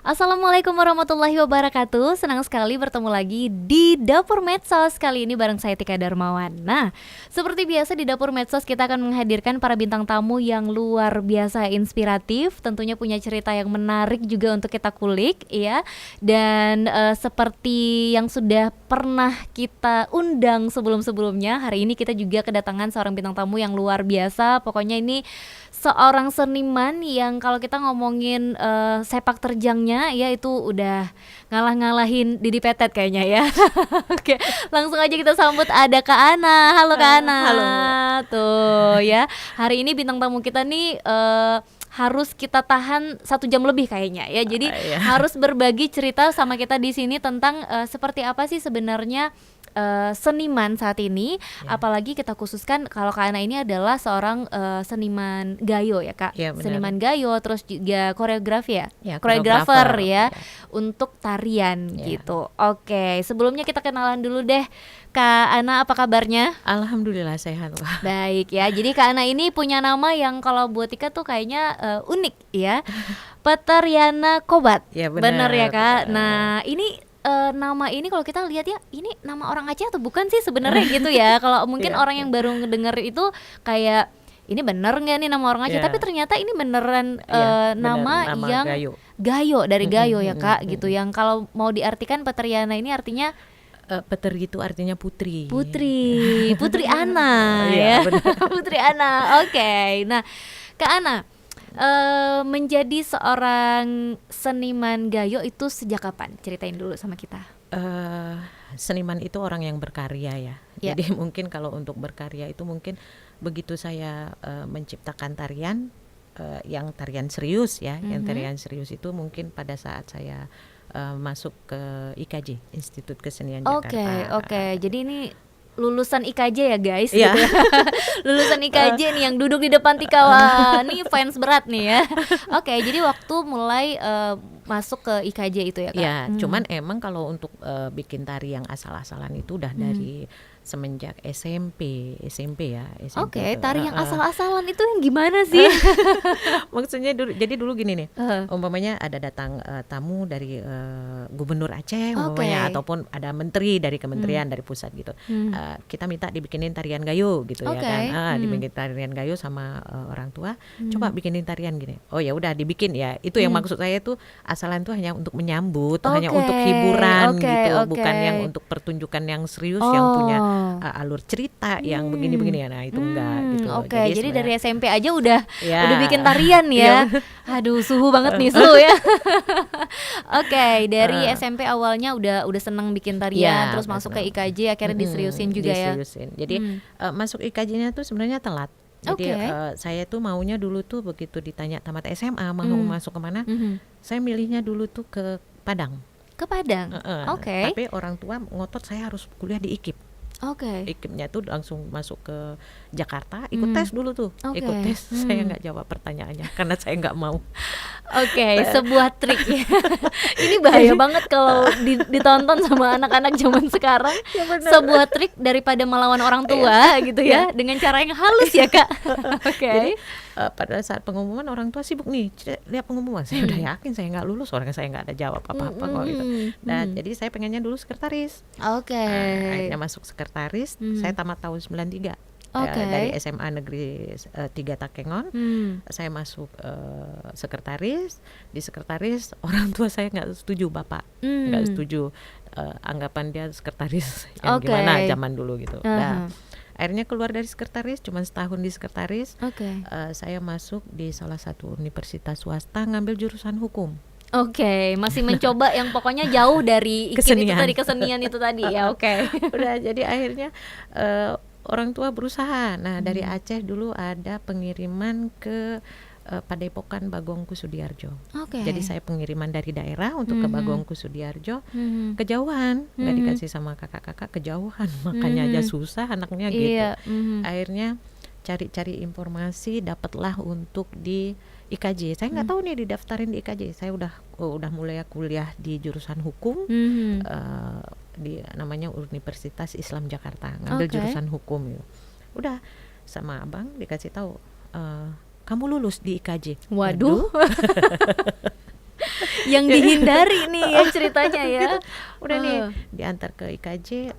Assalamualaikum warahmatullahi wabarakatuh. Senang sekali bertemu lagi di Dapur Medsos. Kali ini bareng saya Tika Darmawan. Nah, seperti biasa di Dapur Medsos kita akan menghadirkan para bintang tamu yang luar biasa inspiratif. Tentunya punya cerita yang menarik juga untuk kita kulik, ya. Dan seperti yang sudah pernah kita undang sebelum-sebelumnya, hari ini kita juga kedatangan seorang bintang tamu yang luar biasa. Pokoknya ini seorang seniman yang kalau kita ngomongin sepak terjangnya ya itu udah ngalah-ngalahin Didi Petet kayaknya ya. Oke, langsung aja kita sambut ada Kak Ana. Halo Kak Ana. Halo. Tuh ya, hari ini bintang tamu kita nih harus kita tahan 1 jam lebih kayaknya ya. Jadi harus berbagi cerita sama kita di sini tentang seperti apa sih sebenarnya seniman saat ini, apalagi kita khususkan kalau Kak Ana ini adalah seorang seniman gayo ya Kak, seniman gayo terus juga koreografi ya, koreografer ya, untuk tarian gitu. Oke, sebelumnya kita kenalan dulu deh. Kak Ana, apa kabarnya? Alhamdulillah sehat. Baik ya, jadi Kak Ana ini punya nama yang kalau buat Tika tuh kayaknya unik ya, Peteriana Kobat. Ya, bener ya Kak. Nah ini nama ini kalau kita lihat ya, ini nama orang Aceh atau bukan sih sebenarnya gitu ya. Kalau mungkin orang yang baru ngedenger itu kayak ini bener nggak nih nama orang Aceh, tapi ternyata ini beneran nama yang gayo dari gayo ya Kak gitu. Yang kalau mau diartikan Peteriana ini artinya Peteri itu artinya putri. Putri Ana ya. Putri Ana. Oke. Nah, Kak Ana, menjadi seorang seniman gayo itu sejak kapan? Ceritain dulu sama kita. Seniman itu orang yang berkarya ya. Jadi mungkin kalau untuk berkarya itu mungkin begitu saya menciptakan tarian, yang tarian serius ya, yang tarian serius itu mungkin pada saat saya masuk ke IKJ, Institut Kesenian Jakarta. Oke. Jadi ini lulusan IKJ ya guys, gitu ya. Lulusan IKJ nih yang duduk di depan Tika, wah nih fans berat nih ya. Oke, jadi waktu mulai masuk ke IKJ itu ya Kak? Ya, cuman emang kalau untuk bikin tari yang asal-asalan itu udah dari semenjak SMP ya. Oke, tari yang asal-asalan itu yang gimana sih? Maksudnya jadi dulu gini nih, umpamanya ada datang tamu dari gubernur Aceh umpamanya, ataupun ada menteri dari kementerian dari pusat gitu, kita minta dibikinin tarian gayo gitu ya kan, dibikin tarian gayo sama orang tua, coba bikinin tarian gini. Oh ya udah dibikin ya, itu yang maksud saya tuh asalan tuh hanya untuk menyambut, hanya untuk hiburan gitu, bukan yang untuk pertunjukan yang serius yang punya alur cerita yang begini-begini ya. Nah itu enggak gitu. Jadi dari SMP aja udah bikin tarian ya. Aduh, suhu banget nih, suhu ya. Dari SMP awalnya udah seneng bikin tarian, terus masuk ke IKJ akhirnya diseriusin juga ya. Jadi masuk IKJ-nya tuh sebenarnya telat. Jadi saya tuh maunya dulu tuh begitu ditanya tamat SMA mau masuk kemana, saya milihnya dulu tuh ke Padang. Ke Padang. Tapi orang tua ngotot saya harus kuliah di IKIP. IKIP-nya tuh langsung masuk ke Jakarta, ikut tes dulu tuh. Ikut tes, saya nggak jawab pertanyaannya karena saya nggak mau. Sebuah trik ya. Ini bahaya banget kalau ditonton sama anak-anak zaman sekarang. Sebuah trik daripada melawan orang tua gitu ya, dengan cara yang halus ya Kak. Jadi pada saat pengumuman orang tua sibuk nih, lihat pengumuman, saya udah yakin saya nggak lulus, orang saya nggak ada jawab apa-apa kok gitu. Dan jadi saya pengennya dulu sekretaris. Akhirnya masuk sekretaris, saya tamat tahun 93. Dari SMA Negeri 3 Takengon, saya masuk sekretaris. Di sekretaris orang tua saya nggak setuju, bapak nggak setuju, anggapan dia sekretaris yang gimana zaman dulu gitu. Nah, akhirnya keluar dari sekretaris, cuma setahun di sekretaris, saya masuk di salah satu universitas swasta ngambil jurusan hukum. Masih mencoba yang pokoknya jauh dari kesenian itu tadi ya. Udah, jadi akhirnya orang tua berusaha. Nah dari Aceh dulu ada pengiriman ke Padepokan Bagong Kusudiarjo. Jadi saya pengiriman dari daerah untuk ke Bagong Kusudiarjo, kejauhan, nggak dikasih sama kakak-kakak, kejauhan, makanya aja susah anaknya gitu. Akhirnya cari-cari informasi, dapatlah untuk di IKJ. Saya nggak tahu nih didaftarin di IKJ. Saya udah mulai kuliah di jurusan hukum, di namanya Universitas Islam Jakarta, ngambil jurusan hukum gitu. Udah sama abang dikasih tahu, kamu lulus di IKJ. Waduh. yang dihindari nih ya ceritanya ya. Udah nih diantar ke IKJ,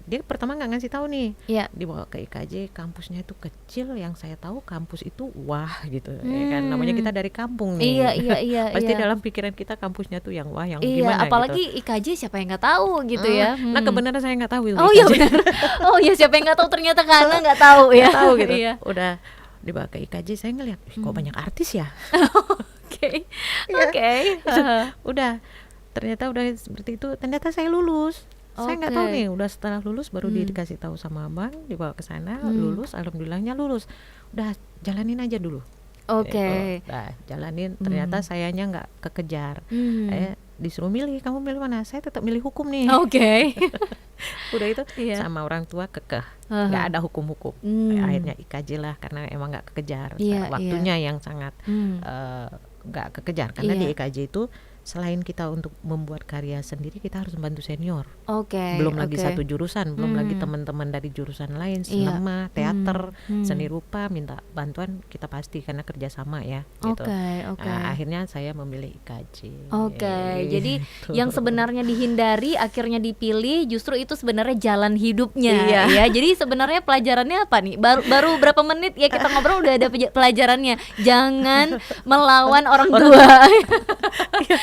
dia pertama nggak ngasih tahu nih. Dibawa ke IKJ, kampusnya itu kecil, yang saya tahu kampus itu wah gitu ya kan, namanya kita dari kampung nih. Iya. Pasti dalam pikiran kita kampusnya tuh yang wah, yang iya, gimana apalagi gitu. IKJ siapa yang nggak tahu gitu ya. Nah kebenaran saya nggak tahu itu Oh IKJ. iya benar. Oh iya, siapa yang nggak tahu ternyata karena nggak tahu ya. Nggak tahu gitu. Iya. Udah dibawa ke IKJ, saya ngeliat kok banyak artis ya. Oke. Udah ternyata udah seperti itu, ternyata saya lulus. Saya nggak tahu nih, udah setelah lulus baru dikasih tahu sama abang, dibawa ke sana, lulus, alhamdulillahnya lulus. Udah jalanin aja dulu. Oke. Nah, jalanin, ternyata sayanya nggak kekejar. Disuruh milih, kamu milih mana? Saya tetap milih hukum nih. Oke. Udah itu sama orang tua kekeh, nggak ada hukum-hukum. Akhirnya IKJ lah, karena emang nggak kekejar. Waktunya yang sangat nggak kekejar, karena di IKJ itu selain kita untuk membuat karya sendiri, kita harus membantu senior. Belum lagi satu jurusan, belum lagi teman-teman dari jurusan lain, sinema, teater, seni rupa minta bantuan, kita pasti karena kerjasama ya. Gitu. Akhirnya saya memilih IKJ. Jadi yang sebenarnya dihindari akhirnya dipilih, justru itu sebenarnya jalan hidupnya. Ya. Jadi sebenarnya pelajarannya apa nih? Baru berapa menit ya kita ngobrol udah ada pelajarannya. Jangan melawan orang tua.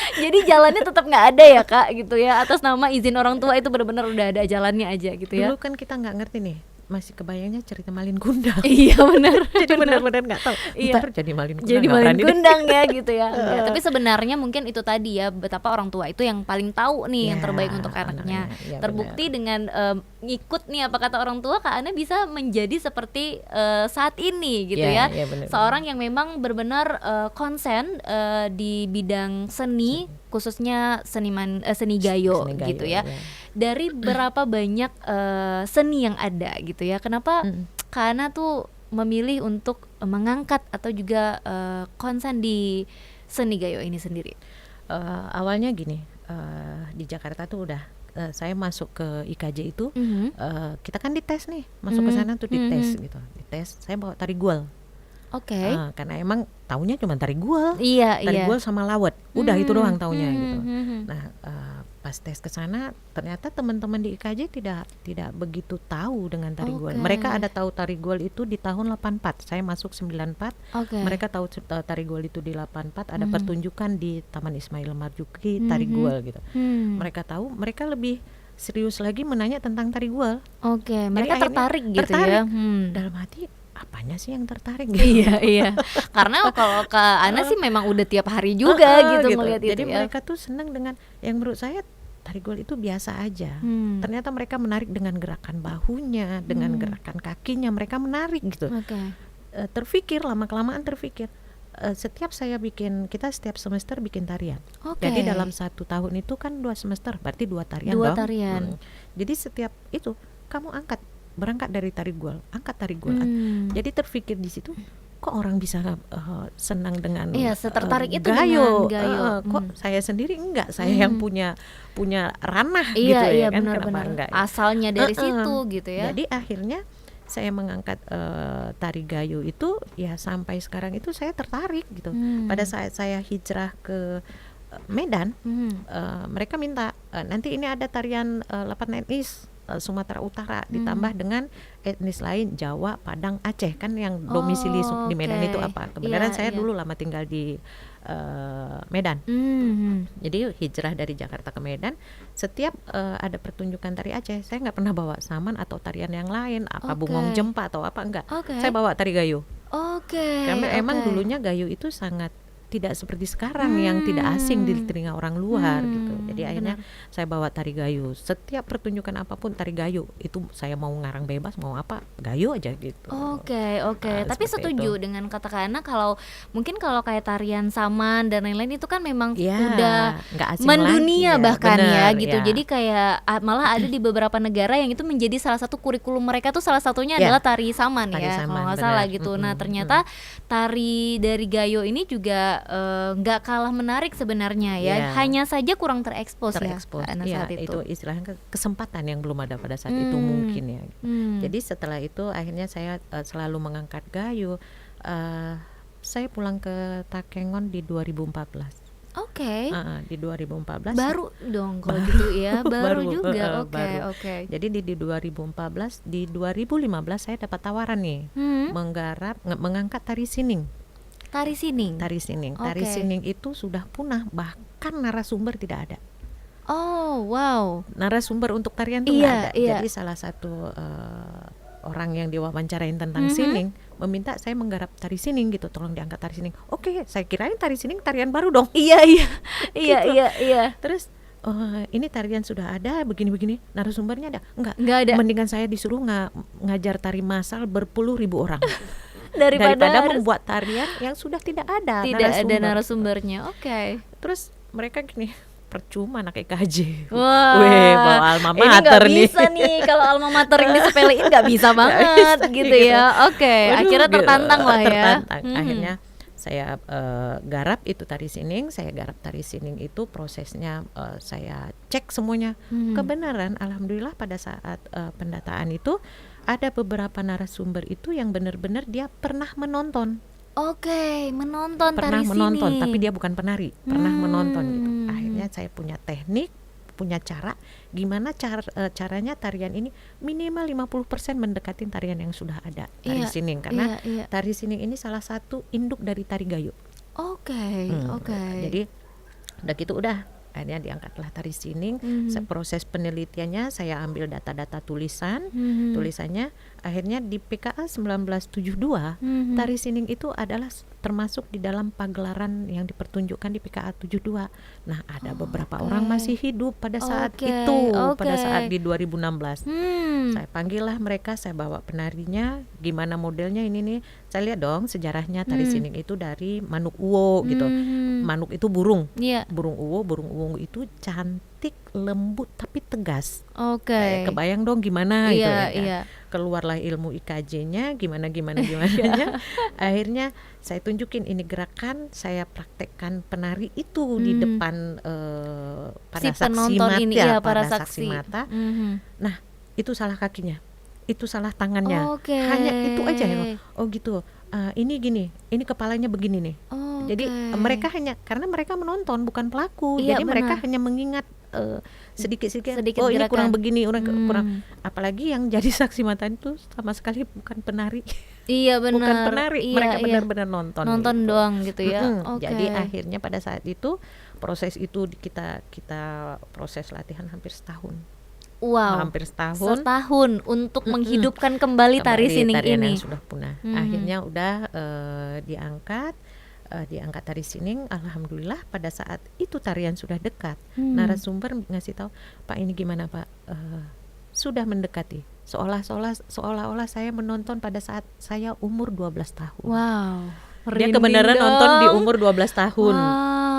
Jadi jalannya tetap nggak ada ya Kak gitu ya, atas nama izin orang tua itu benar-benar udah ada jalannya aja gitu ya. Dulu kan kita nggak ngerti nih, masih kebayangnya cerita Malin Kundang. Iya benar. Jadi benar-benar nggak tahu. Ntar jadi Malin Kundang. Jadi Malin Kundang ya gitu ya. Tapi sebenarnya mungkin itu tadi ya, betapa orang tua itu yang paling tahu nih yang terbaik untuk anaknya. Terbukti dengan ngikut nih apa kata orang tua, Kak Ana bisa menjadi seperti saat ini gitu ya. Seorang yang memang benar-benar konsen di bidang seni, khususnya seni gayo gitu ya. Dari berapa banyak seni yang ada gitu ya, kenapa Kak Ana tuh memilih untuk mengangkat atau juga konsen di seni gayo ini sendiri? Awalnya gini, di Jakarta tuh udah saya masuk ke IKJ itu, kita kan dites nih, masuk ke sana tuh dites gitu, dites. Saya bawa tari guel. Karena emang taunya cuma tari guel, tari guel sama lawet, udah itu doang taunya gitu. Nah pas tes ke sana ternyata teman-teman di IKJ tidak begitu tahu dengan tari guel. Mereka ada tahu tari guel itu di tahun 84, saya masuk 94. Mereka tahu tari guel itu di 84, ada pertunjukan di Taman Ismail Marzuki tari guel gitu. Mereka tahu, mereka lebih serius lagi menanya tentang tari guel. Mereka tertarik gitu ya. Dalam hati, apanya sih yang tertarik gitu? Iya. Karena kalau Kak Ana sih memang udah tiap hari juga gitu melihat itu. Jadi mereka tuh senang dengan yang menurut saya tari guel itu biasa aja. Ternyata mereka menarik dengan gerakan bahunya, dengan gerakan kakinya, mereka menarik gitu. Terfikir, lama-kelamaan terfikir. Setiap saya kita setiap semester bikin tarian. Jadi dalam 1 tahun itu kan 2 semester, berarti 2 tarian dong. Jadi setiap itu kamu berangkat dari tari guel, angkat tari guel. Jadi terfikir di situ, kok orang bisa senang dengan tertarik itu gayo. Dengan gayo. Kok saya sendiri enggak, saya yang punya ranah gitu ya kan, kenapa enggak? Asalnya dari situ gitu ya. Jadi akhirnya saya mengangkat tari gayo itu ya, sampai sekarang itu saya tertarik gitu. Pada saat saya hijrah ke Medan, mereka minta nanti ini ada tarian 8 etnis Sumatera Utara ditambah dengan etnis lain, Jawa, Padang, Aceh, kan yang domisili di Medan itu apa. Kebenaran saya dulu lama tinggal di Medan. Jadi hijrah dari Jakarta ke Medan, setiap ada pertunjukan tari Aceh, saya nggak pernah bawa saman atau tarian yang lain, bungong jempa atau apa, enggak. Saya bawa tari gayo. Karena emang dulunya gayo itu sangat tidak seperti sekarang yang tidak asing di telinga orang luar gitu. Jadi akhirnya saya bawa tari gayo. Setiap pertunjukan apapun tari gayo, itu saya mau ngarang bebas, mau apa, gayo aja gitu. Tapi setuju dengan kata Kak Ana, kalau mungkin kalau kayak tarian saman dan lain-lain itu kan memang udah mendunia bahkan gitu. Jadi kayak malah ada di beberapa negara yang itu menjadi salah satu kurikulum mereka tuh, salah satunya adalah tari saman ya, kalau nggak salah gitu. Nah ternyata tari dari gayo ini juga nggak kalah menarik sebenarnya ya. Hanya saja kurang terekspos ya saat itu istilahnya kesempatan yang belum ada pada saat itu mungkin ya. Jadi setelah itu akhirnya saya selalu mengangkat gayo. Saya pulang ke Takengon di 2014. Oke. Di 2014 Baru dong kalau gitu ya, baru juga. Oke, baru. oke. Jadi di 2014, di 2015 saya dapat tawaran nih mengangkat tari sining. Tari sining. Tari sining itu sudah punah, bahkan narasumber tidak ada. Oh, wow. Narasumber untuk tarian itu nggak ada. Jadi salah satu orang yang diwawancarain tentang sining meminta saya menggarap tari sining gitu, tolong diangkat tari sining. Oke, saya kirain tari sining tarian baru dong. Iya. Gitu. Iya. Terus ini tarian sudah ada begini-begini, narasumbernya ada? Enggak ada. Mendingan saya disuruh ngajar tari massal berpuluh ribu orang daripada membuat tarian yang sudah tidak ada narasumbernya. Oke. Terus mereka gini, percuma anak EKJ. Wah, bawa alma mater nih. Ini gak bisa nih kalau alma mater yang disepelein gak bisa banget gitu ya. Oke, akhirnya tertantang lah ya. Akhirnya saya garap itu tari sining. Saya garap tari sining itu prosesnya saya cek semuanya. Kebenaran, alhamdulillah pada saat pendataan itu ada beberapa narasumber itu yang benar-benar dia pernah menonton. Oke, menonton pernah tari menonton, sining. tapi dia bukan penari, pernah menonton gitu. Akhirnya saya punya teknik, punya cara gimana caranya tarian ini minimal 50% mendekati tarian yang sudah ada tari sining, karena tari sining ini salah satu induk dari tari Gayo. Oke. Jadi udah gitu akhirnya diangkatlah tari sining. Proses penelitiannya saya ambil data-data tulisannya. Akhirnya di PKA 1972 tari sining itu adalah termasuk di dalam pagelaran yang dipertunjukkan di PKA 72. Nah, ada beberapa orang masih hidup pada saat itu, pada saat di 2016. Saya panggil lah mereka, saya bawa penarinya, gimana modelnya ini nih. Saya lihat dong sejarahnya tari sining itu dari manuk uwo gitu. Manuk itu burung. Burung uwo itu cantik, lembut tapi tegas. Kebayang dong gimana gitu ya. Keluarlah ilmu IKJ-nya gimana. Akhirnya saya tunjukin ini gerakan, saya praktekkan penari itu di depan pada saksi mata, para saksi mata. Nah, itu salah kakinya, itu salah tangannya, hanya itu aja ya. Oh gitu. Ini gini, ini kepalanya begini nih. Jadi mereka hanya karena mereka menonton bukan pelaku, jadi mereka hanya mengingat sedikit-sedikit. Oh, ini kurang begini, kurang. Apalagi yang jadi saksi mata itu sama sekali bukan penari. Iya benar. Bukan penari, mereka benar-benar nonton gitu. Doang gitu ya. Jadi akhirnya pada saat itu proses itu kita proses latihan hampir setahun. Wow. Hampir setahun untuk menghidupkan kembali tari sining ini. Yang sudah punah. Akhirnya udah diangkat tari sining. Alhamdulillah pada saat itu tarian sudah dekat. Narasumber ngasih tahu, Pak ini gimana Pak? Sudah mendekati. Seolah-olah saya menonton pada saat saya umur 12 tahun. Wow. Dia kebenaran nonton di umur 12 tahun.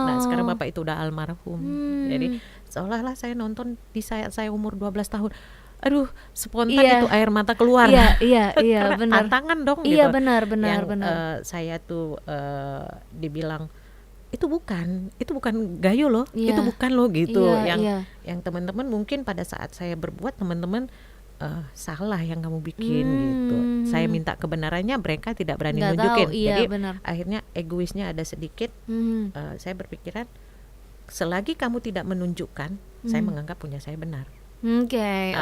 Nah, sekarang Bapak itu udah almarhum. Jadi seolah-olah saya nonton di saat saya umur 12 tahun. Aduh, spontan itu air mata keluar. Iya, benar. Tantangan dong gitu. Iya, benar. Saya tuh dibilang itu bukan Gayo loh. Itu bukan loh gitu. Yang teman-teman mungkin pada saat saya berbuat teman-teman salah yang kamu bikin gitu. Saya minta kebenarannya, mereka tidak berani nunjukin. Jadi akhirnya egoisnya ada sedikit. Saya berpikiran selagi kamu tidak menunjukkan, saya menganggap punya saya benar. Oke.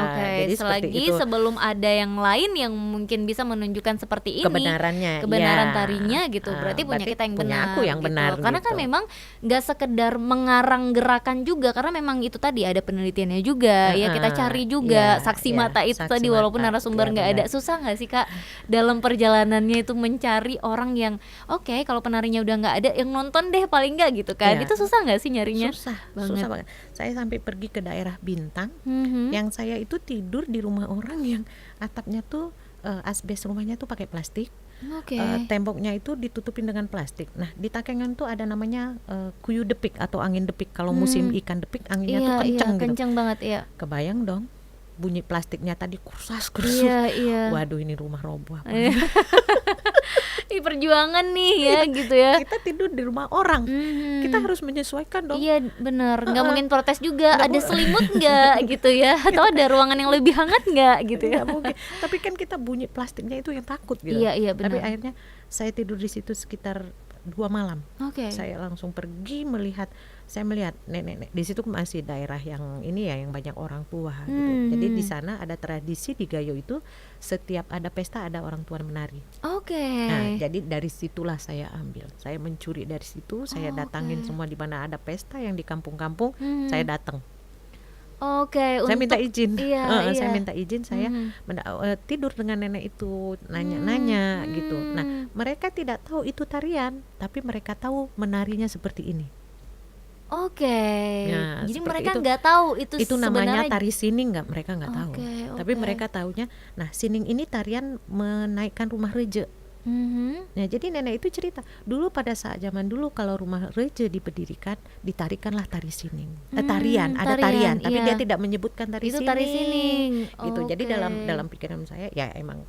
Selagi sebelum ada yang lain yang mungkin bisa menunjukkan seperti ini kebenaran tarinya gitu, berarti punya kita yang punya benar. Aku yang gitu. benar. Karena gitu. kan memang nggak sekedar mengarang gerakan juga, karena memang itu tadi ada penelitiannya juga. Ya kita cari juga saksi mata itu saksi tadi, walaupun mata, narasumber nggak ada. Susah nggak sih Kak dalam perjalanannya itu mencari orang yang kalau penarinya udah nggak ada, yang nonton deh paling nggak gitu kan? Itu susah nggak sih nyarinya? Susah banget. Saya sampai pergi ke daerah Bintang. Yang saya itu tidur di rumah orang yang atapnya tuh asbes rumahnya tuh pakai plastik. Temboknya itu ditutupin dengan plastik. Nah, di Takengon tuh ada namanya kuyu depik atau angin depik. Kalau musim ikan depik anginnya tuh kenceng gitu. Kenceng banget ya. Kebayang dong bunyi plastiknya tadi kursus. Iya. Waduh, ini rumah roboh. Ini perjuangan nih ya gitu ya. Kita tidur di rumah orang. Kita harus menyesuaikan dong. Iya benar. Nggak mungkin protes juga. Ada selimut nggak gitu ya? Atau ada ruangan yang lebih hangat nggak gitu ya? Nggak mungkin. Tapi kan kita bunyi plastiknya itu yang takut gitu. Iya benar. Tapi akhirnya saya tidur di situ sekitar 2 malam. Oke. Saya langsung pergi melihat, saya melihat nenek-nenek di situ masih daerah yang ini ya, yang banyak orang tua gitu. Jadi di sana ada tradisi di Gayo itu setiap ada pesta ada orang tua menari. Oke. Nah, jadi dari situlah saya ambil. Saya mencuri dari situ, saya datangin semua di mana ada pesta yang di kampung-kampung, saya datang. Oke, Saya minta untuk izin. iya. Saya minta izin, saya tidur dengan nenek itu, nanya-nanya gitu. Nah, mereka tidak tahu itu tarian, tapi mereka tahu menarinya seperti ini. Oke. Nah, Jadi seperti mereka itu. nggak tahu itu Itu namanya sebenarnya. tari sining, mereka nggak tahu. Tapi Oke. mereka taunya, nah sining ini tarian menaikkan rumah reje. Nah, jadi nenek itu cerita dulu pada saat zaman dulu kalau rumah reje diberdirikan, ditarikanlah tari sining. Tarian, ada tarian, tapi dia tidak menyebutkan tari Itu sining. tari sining. Gitu. Jadi Oke. dalam pikiran saya ya emang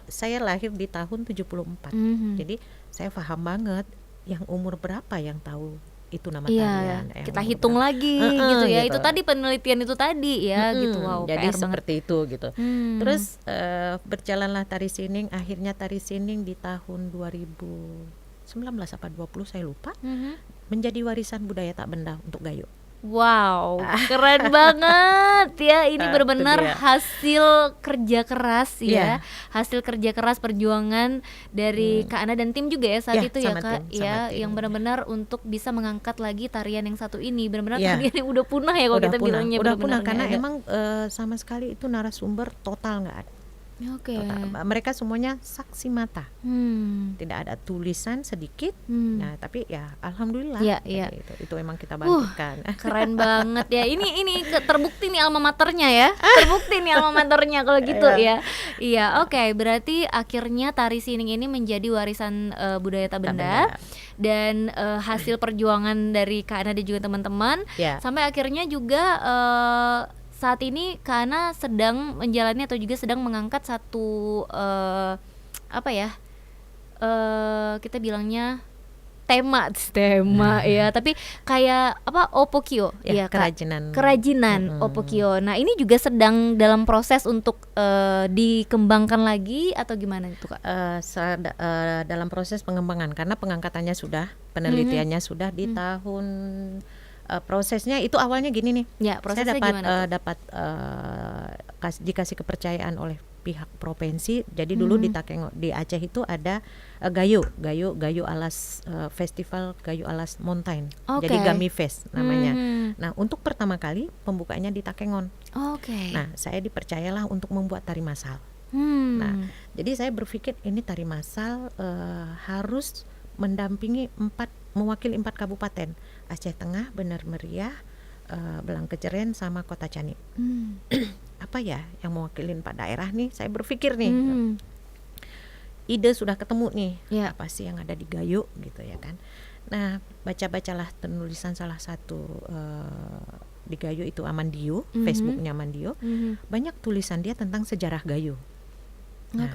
saya lahir di tahun 74. Jadi saya paham banget yang umur berapa yang tahu itu nama tarian. Kita hitung lagi gitu ya. Itu tadi penelitian itu tadi ya gitu. Wow, jadi PR seperti banget. itu gitu. Terus berjalanlah tari sining, akhirnya tari sining di tahun 2019 apa 20 saya lupa, menjadi warisan budaya tak benda untuk Gayo. Wow, keren banget ya. Ini benar-benar hasil kerja keras ya. Hasil kerja keras perjuangan dari Kak Ana dan tim juga ya saat itu ya Kak ya, yang benar-benar untuk bisa mengangkat lagi tarian yang satu ini. Benar-benar tarian yang udah punah ya kalau kita bilangnya. Udah punah karena emang sama sekali itu narasumber total nggak ada. Oke. Mereka semuanya saksi mata, tidak ada tulisan sedikit. Nah, tapi ya alhamdulillah. Itu emang kita bangkitkan. Keren banget ya. Ini terbukti nih alma maternya ya. Terbukti nih alma maternya kalau gitu ya. Iya, oke. Berarti akhirnya tari sining ini menjadi warisan budaya tak benda. Dan hasil perjuangan dari Kak Ana dan juga teman-teman. Sampai akhirnya juga saat ini Kak Ana sedang menjalani atau juga sedang mengangkat satu kita bilangnya tema ya, tapi kayak Opokyo ya, kerajinan Opokyo. Nah, ini juga sedang dalam proses untuk dikembangkan lagi atau gimana itu Kak? Dalam proses pengembangan karena pengangkatannya sudah, penelitiannya sudah di tahun. Prosesnya itu awalnya gini nih. Prosesnya saya dapat dikasih kepercayaan oleh pihak provinsi. Jadi dulu di Aceh itu ada Gayo Alas Festival Gayo Alas Mountain. Jadi Gami Fest namanya. Nah, untuk pertama kali pembukanya di Takengon. Nah, saya dipercayalah untuk membuat tari masal. Nah, jadi saya berpikir ini tari masal harus mendampingi mewakili 4 kabupaten, Aceh Tengah, Benar Meriah, Belangkeceren sama Kota Cani. Apa ya yang mewakili 4 daerah nih? Saya berpikir nih, ide sudah ketemu nih, apa sih yang ada di Gayo gitu ya kan? Nah, bacalah penulisan salah satu di Gayo itu Amandio, Facebooknya Amandio, banyak tulisan dia tentang sejarah Gayo. Nah,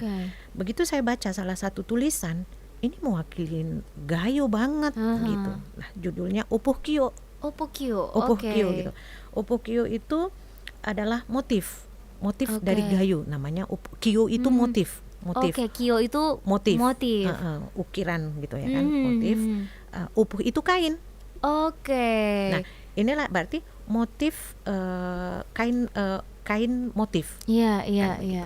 begitu saya baca salah satu tulisan, ini mewakilin Gayo banget gitu. Nah, judulnya Opokyo gitu. Opokyo itu adalah motif dari Gayo, namanya Kyo itu motif. Kyo itu motif. Ukiran gitu ya kan, motif. Upuh itu kain. Nah, inilah berarti motif kain motif. Iya. Gitu.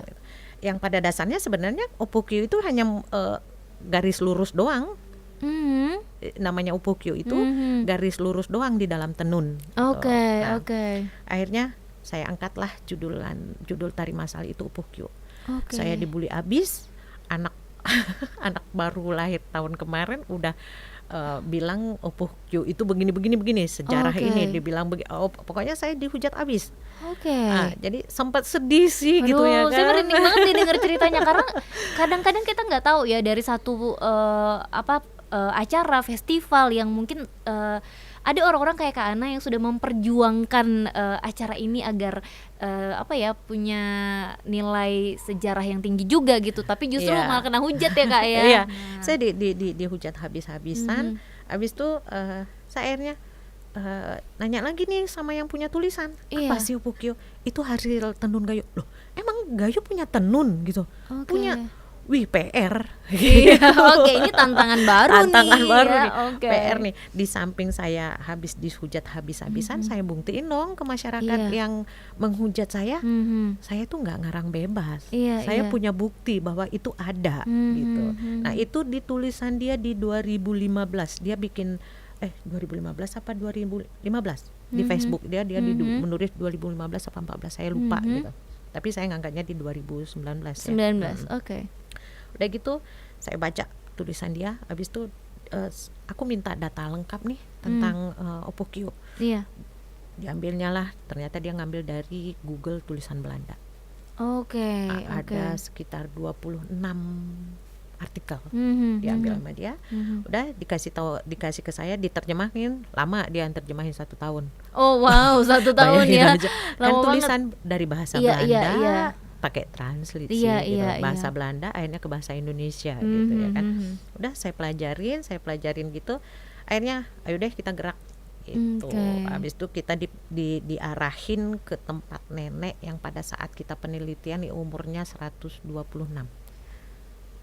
Yang pada dasarnya sebenarnya Opokyo itu hanya garis lurus doang. Namanya Opokyo itu garis lurus doang di dalam tenun. Akhirnya saya angkatlah judul tari masal itu Opokyo. Saya dibully abis, anak baru lahir tahun kemarin udah bilang Opokyo itu begini sejarah ini dibilang pokoknya saya dihujat abis. Jadi sempat sedih sih. Aduh, gitu ya kan. Saya merinding banget nih denger ceritanya karena kadang-kadang kita nggak tahu ya dari satu acara festival yang mungkin ada orang-orang kayak Kak Ana yang sudah memperjuangkan acara ini agar punya nilai sejarah yang tinggi juga gitu, tapi justru malah kena hujat ya Kak ya. Saya dihujat habis-habisan. Habis itu saya akhirnya nanya lagi nih sama yang punya tulisan, apa sih Opokyo? Itu hasil tenun Gayo. Loh, emang Gayo punya tenun gitu? Punya. wih PR. Iya, oke, ini tantangan baru Tantangan nih. baru Ya, nih, oke. PR nih. Di samping saya habis dihujat habis-habisan, saya buktiin dong ke masyarakat Iya. yang menghujat saya Mhm. tuh nggak ngarang bebas. Iya, Saya iya. punya bukti bahwa itu ada gitu. Nah, itu di tulisan dia di 2015. Dia bikin 2015 apa 2015 di Facebook. Dia menulis 2015 apa 14, saya lupa gitu. Tapi saya ngangkatnya di 2019 ya. 19, oke. Udah gitu saya baca tulisan dia, habis itu aku minta data lengkap nih tentang Oppo Q. Iya. Diambilnya lah, ternyata dia ngambil dari Google tulisan Belanda. Oke, Ada sekitar 26 artikel diambil sama dia. Udah dikasih ke saya, diterjemahin. Lama dia terjemahin 1 tahun. Oh wow, 1 tahun ya. Bayangin aja. Kan Lama tulisan dari bahasa Iya, Belanda iya. pakai translate Iya, gitu. iya, Bahasa iya. Belanda akhirnya ke bahasa Indonesia gitu ya kan. Udah saya pelajarin gitu. Akhirnya ayo deh kita gerak gitu. Habis itu kita diarahin ke tempat nenek yang pada saat kita penelitian umurnya 126.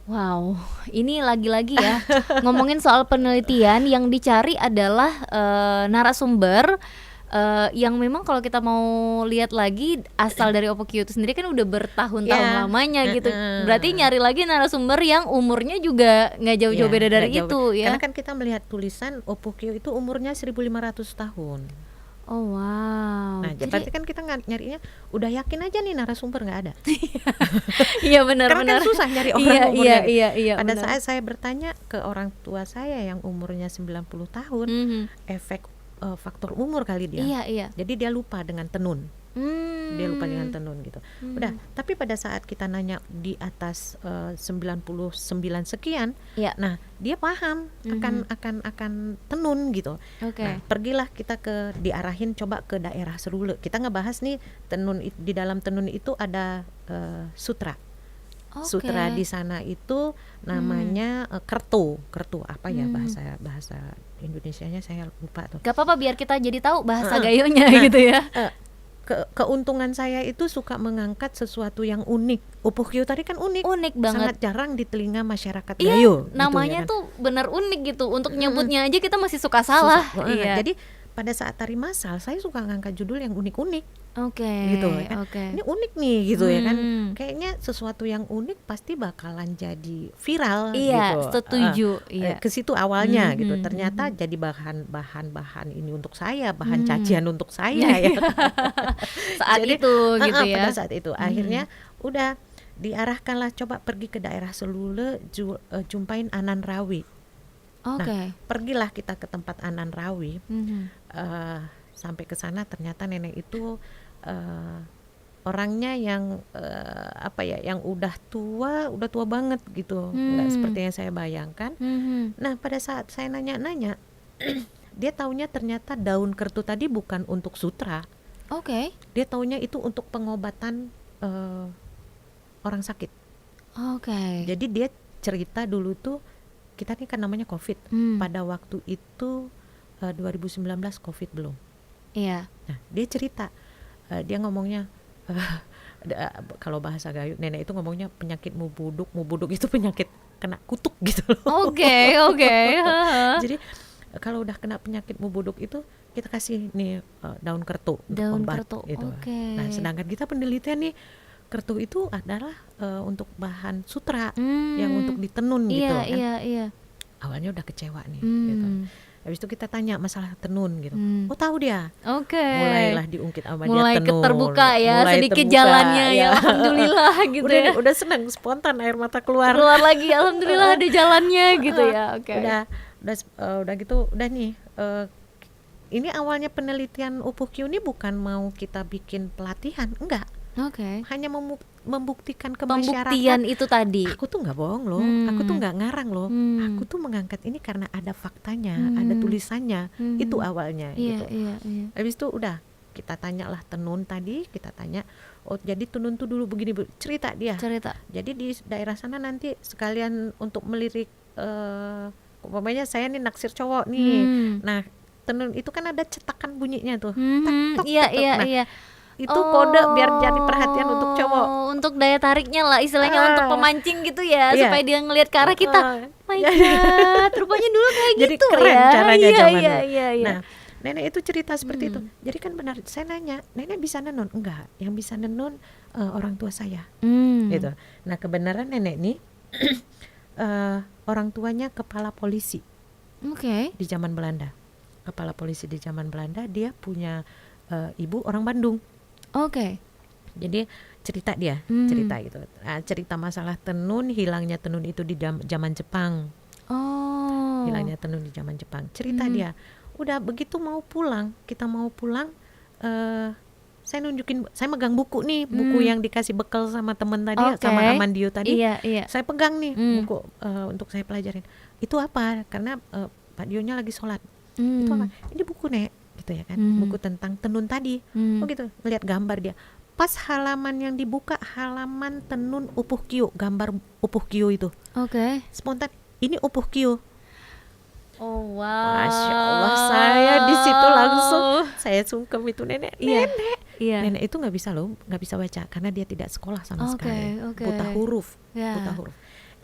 Wow, ini lagi-lagi ya ngomongin soal penelitian, yang dicari adalah narasumber yang memang kalau kita mau lihat lagi asal dari Oppo Q itu sendiri kan udah bertahun-tahun lamanya gitu. Berarti nyari lagi narasumber yang umurnya juga nggak jauh-jauh beda dari itu ya. Karena kan kita melihat tulisan Oppo Q itu umurnya 1.500 tahun. Oh wow. Nah, berarti kan kita nyarinya udah yakin aja nih narasumber nggak ada. Iya benar. Karena kan susah nyari orang umurnya. Iya. Pada benar. saat saya bertanya ke orang tua saya yang umurnya 90 tahun, efek faktor umur kali dia. Iya. Jadi dia lupa dengan tenun. Dia lupa dengan tenun gitu. Udah, tapi pada saat kita nanya di atas 99 sekian, nah dia paham akan tenun gitu. Nah, pergilah kita diarahin coba ke daerah Serule. Kita ngebahas nih tenun, di dalam tenun itu ada sutra. Sutra di sana itu namanya kertu apa ya bahasa Indonesianya saya lupa tuh. Gak apa-apa, biar kita jadi tahu bahasa gayonya gitu ya. Keuntungan saya itu suka mengangkat sesuatu yang unik. Oppo Q tadi kan unik banget, sangat jarang di telinga masyarakat gayo. Namanya gitu, ya kan? tuh bener unik gitu. Untuk nyebutnya aja kita masih suka salah. Iya. Jadi pada saat tari masal saya suka ngangkat judul yang unik-unik. Gitu ya kan? Ini unik nih gitu ya kan. Kayaknya sesuatu yang unik pasti bakalan jadi viral gitu. Setuju. Ke situ awalnya gitu. Ternyata jadi bahan ini untuk saya, bahan cacian untuk saya ya. Saat itu gitu ya. Pada saat itu akhirnya udah diarahkanlah coba pergi ke daerah Selule, jumpain Anan Rawi. Nah, pergilah kita ke tempat Anan Rawi. Sampai ke sana ternyata nenek itu orangnya yang yang udah tua banget gitu, nggak seperti yang saya bayangkan. Nah, pada saat saya nanya dia taunya ternyata daun kertu tadi bukan untuk sutra. Dia taunya itu untuk pengobatan orang sakit. Jadi dia cerita dulu tuh, kita nih kan namanya COVID. Pada waktu itu 2019 COVID belum. Nah, dia cerita, dia ngomongnya kalau bahasa gayo nenek itu ngomongnya penyakit mubuduk itu penyakit kena kutuk gitu loh. Jadi kalau udah kena penyakit mubuduk itu kita kasih nih daun kertu untuk obat gitu. Nah, sedangkan kita penelitian nih kertu itu adalah untuk bahan sutra yang untuk ditenun gitu kan. Awalnya udah kecewa nih gitu. Habis itu kita tanya masalah tenun gitu. Oh, tahu dia. Mulailah diungkit sama dia tenun. Mulai terbuka ya, sedikit jalannya ya. Alhamdulillah gitu ya. Udah seneng, spontan air mata keluar lagi. Alhamdulillah ada jalannya gitu ya. Udah gitu, udah nih. Ini awalnya penelitian Oppo Q ini bukan mau kita bikin pelatihan, enggak. Hanya membuktikan ke masyarakat. Pembuktian itu tadi. Aku tuh nggak bohong loh, aku tuh nggak ngarang loh. Aku tuh mengangkat ini karena ada faktanya, ada tulisannya. Itu awalnya gitu. Habis itu udah kita tanyalah tenun tadi, kita tanya, oh jadi tenun tuh dulu begini, cerita dia. Jadi di daerah sana nanti sekalian untuk melirik, umpamanya saya nih naksir cowok nih. Nah, tenun itu kan ada cetakan bunyinya tuh. Iya. itu kode biar jadi perhatian untuk cowok. Untuk daya tariknya lah istilahnya, untuk pemancing gitu ya, Iya. supaya dia ngelihat ke arah kita. My God, rupanya dulu kayak Jadi gitu keren ya. caranya Iya, zaman iya, dulu. iya, iya. Nah, nenek itu cerita seperti itu. Jadi kan benar, saya nanya, nenek bisa nenun? Enggak, yang bisa nenun orang tua saya. Gitu. Nah, kebenaran nenek nih orang tuanya kepala polisi. Di zaman Belanda. Kepala polisi di zaman Belanda, dia punya ibu orang Bandung. Jadi cerita dia, cerita gitu. Nah, cerita masalah tenun, hilangnya tenun itu di zaman Jepang. Hilangnya tenun di zaman Jepang. Cerita dia, udah begitu kita mau pulang, saya nunjukin, saya megang buku nih, buku yang dikasih bekal sama temen tadi, sama Amandio tadi. Saya pegang nih buku untuk saya pelajarin. Itu apa? Karena Pak Dionya lagi sholat. Itu apa? Ini buku Nek, gitu ya kan? Buku tentang tenun tadi. Oh gitu, ngeliat gambar dia. Pas halaman yang dibuka, halaman tenun upuh kio, gambar upuh kio itu. Spontan, ini upuh kio. Oh wow. Masya Allah, saya di situ langsung saya sungkem itu nenek. Nenek itu nggak bisa baca karena dia tidak sekolah sama sekali. Buta huruf.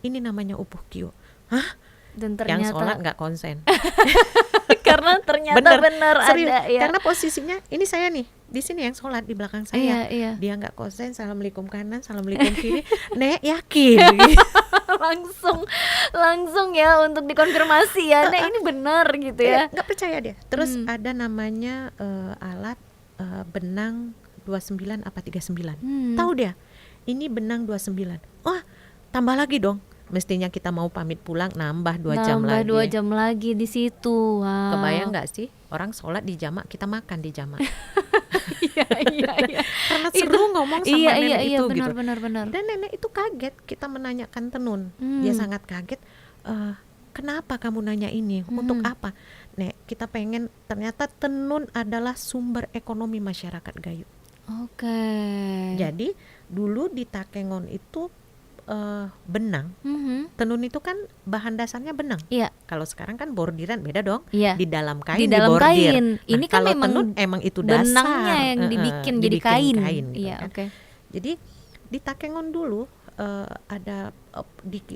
Ini namanya upuh kio. Hah? Dan ternyata yang sholat nggak konsen. Karena ternyata benar ada ya. Karena posisinya ini saya nih di sini yang sholat di belakang saya. Dia nggak konsen, assalamualaikum kanan, assalamualaikum kiri. Nek yakin? langsung ya untuk dikonfirmasi ya. Nek ini benar gitu ya. Nggak percaya dia. Terus ada namanya alat benang 29 apa 39. Tahu dia? Ini benang 29. Wah, tambah lagi dong. Mestinya kita mau pamit pulang, nambah 2 jam lagi. 2 jam lagi di situ. Wow. Kebayang nggak sih, orang sholat di jamak, kita makan di jamak. Iya. Karena seru ngomong sama nenek itu benar, gitu. Benar. Dan nenek itu kaget, kita menanyakan tenun. Dia sangat kaget. Kenapa kamu nanya ini? Untuk apa? Nek, kita pengen, ternyata tenun adalah sumber ekonomi masyarakat Gayo. Jadi dulu di Takengon itu benang, tenun itu kan bahan dasarnya benang. Kalau sekarang kan bordiran beda dong. Di dalam kain, di bordir. Kain. Ini kan kalau memang tenun emang itu dasar. Benangnya yang dibikin jadi kain. Gitu kan. Jadi di Takengon dulu ada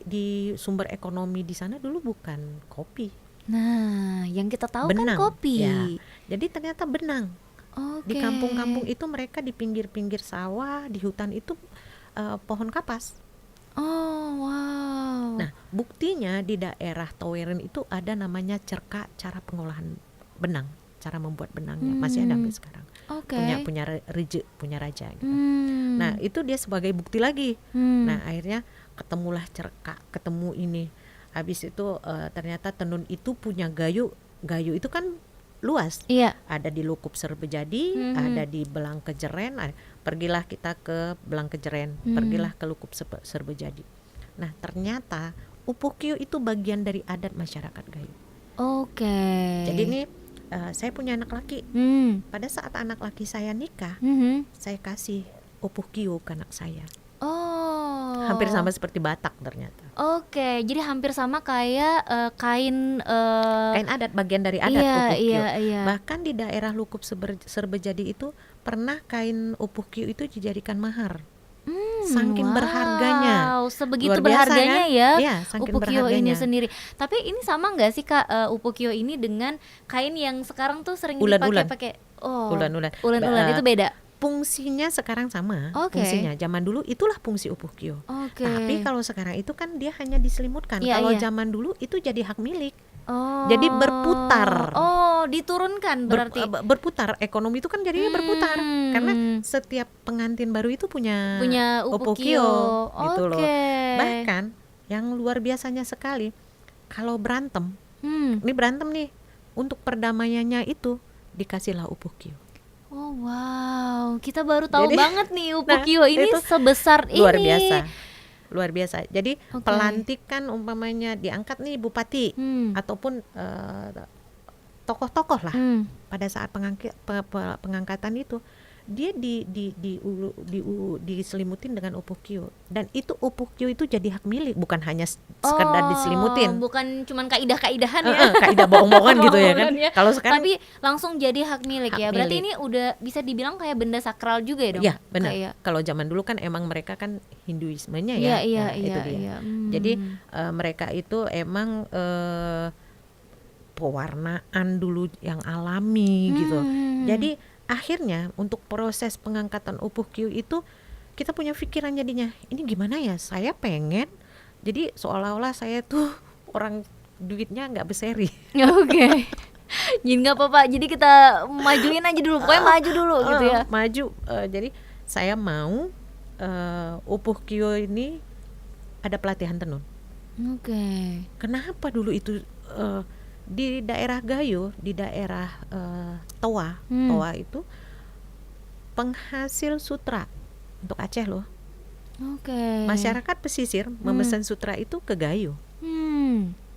di sumber ekonomi di sana dulu bukan kopi. Nah, yang kita tahu benang, kan kopi. Ya. Jadi ternyata benang. Di kampung-kampung itu mereka di pinggir-pinggir sawah, di hutan itu pohon kapas. Wow. Nah, buktinya di daerah Toweren itu ada namanya cerka, cara pengolahan benang, cara membuat benangnya masih ada sampai sekarang. Punya raja gitu. Nah, itu dia sebagai bukti lagi. Nah, akhirnya ketemulah cerka, ketemu ini. Habis itu ternyata tenun itu punya Gayo. Gayo itu kan luas. Ada di Lukup Serbejadi, ada di Belang Kejeren. Pergilah kita ke Belang Kejeren, pergilah ke Lukup Serbejadi. Nah, ternyata upuh kio itu bagian dari adat masyarakat Gayo. Jadi ini saya punya anak laki. Pada saat anak laki saya nikah, saya kasih upuh kio ke anak saya. Hampir sama seperti Batak ternyata. Jadi hampir sama kayak kain adat, bagian dari adat upuh kio. Bahkan di daerah Lukup Serbejadi itu pernah kain upuh kio itu dijadikan mahar. Saking berharganya. Sebegitu berharganya kan? Ya upuh kio ini sendiri. Tapi ini sama nggak sih Kak, upuh kio ini dengan kain yang sekarang tuh sering dipakai ulen-ulen itu beda? Fungsinya sekarang sama. Fungsinya zaman dulu itulah fungsi upuh kio. Tapi kalau sekarang itu kan dia hanya diselimutkan. Kalau zaman dulu itu jadi hak milik. Jadi berputar. Diturunkan berarti. Berputar, ekonomi itu kan jadinya berputar. Karena setiap pengantin baru itu punya upuh kio gitu loh. Bahkan yang luar biasanya sekali, kalau berantem, ini berantem nih, untuk perdamaiannya itu dikasihlah upuh kio. Wow, kita baru tahu banget nih upuh kio ini sebesar luar ini. Luar biasa. Jadi pelantikan umpamanya diangkat nih bupati ataupun tokoh-tokoh lah pada saat pengangkatan itu dia diselimutin dengan upukyu, dan itu upukyu itu jadi hak milik, bukan hanya sekedar diselimutin. Bukan cuman kaidah-kaidahan ya. Kaidah bohong-bohongan gitu ya kan. Kalau sekarang tapi langsung jadi hak milik ya. Berarti ini udah bisa dibilang kayak benda sakral juga ya dong. Iya, benar. Kalau zaman dulu kan emang mereka kan Hinduismenya ya. Itu dia. Jadi mereka itu emang pewarnaan dulu yang alami gitu. Jadi akhirnya untuk proses pengangkatan upukyu itu kita punya pikiran jadinya, ini gimana ya, saya pengen jadi seolah-olah saya tuh orang duitnya nggak berseri. Oke. Jadi nggak apa-apa, jadi kita majuin aja dulu, pokoknya maju dulu gitu ya. Maju, jadi saya mau upukyu ini ada pelatihan tenun. Oke. Kenapa dulu itu di daerah Gayo, di daerah Toa itu penghasil sutra untuk Aceh loh. Oke. Masyarakat pesisir memesan sutra itu ke Gayo.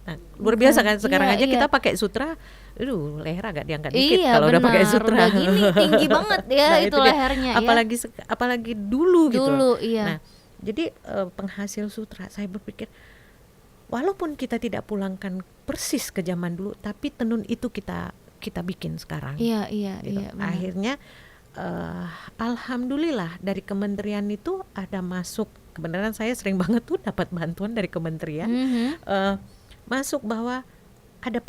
Nah, luar biasa kan, sekarang aja kita pakai sutra, leher agak diangkat dikit kalau udah pakai sutra. Udah gini tinggi banget ya. Nah, itu lehernya apalagi dulu gitu. Iya. Nah, jadi penghasil sutra, saya berpikir walaupun kita tidak pulangkan persis ke zaman dulu, tapi tenun itu kita bikin sekarang. Iya, gitu. Akhirnya alhamdulillah dari kementerian itu ada masuk. Kebenaran saya sering banget tuh dapat bantuan dari kementerian, masuk bahwa ada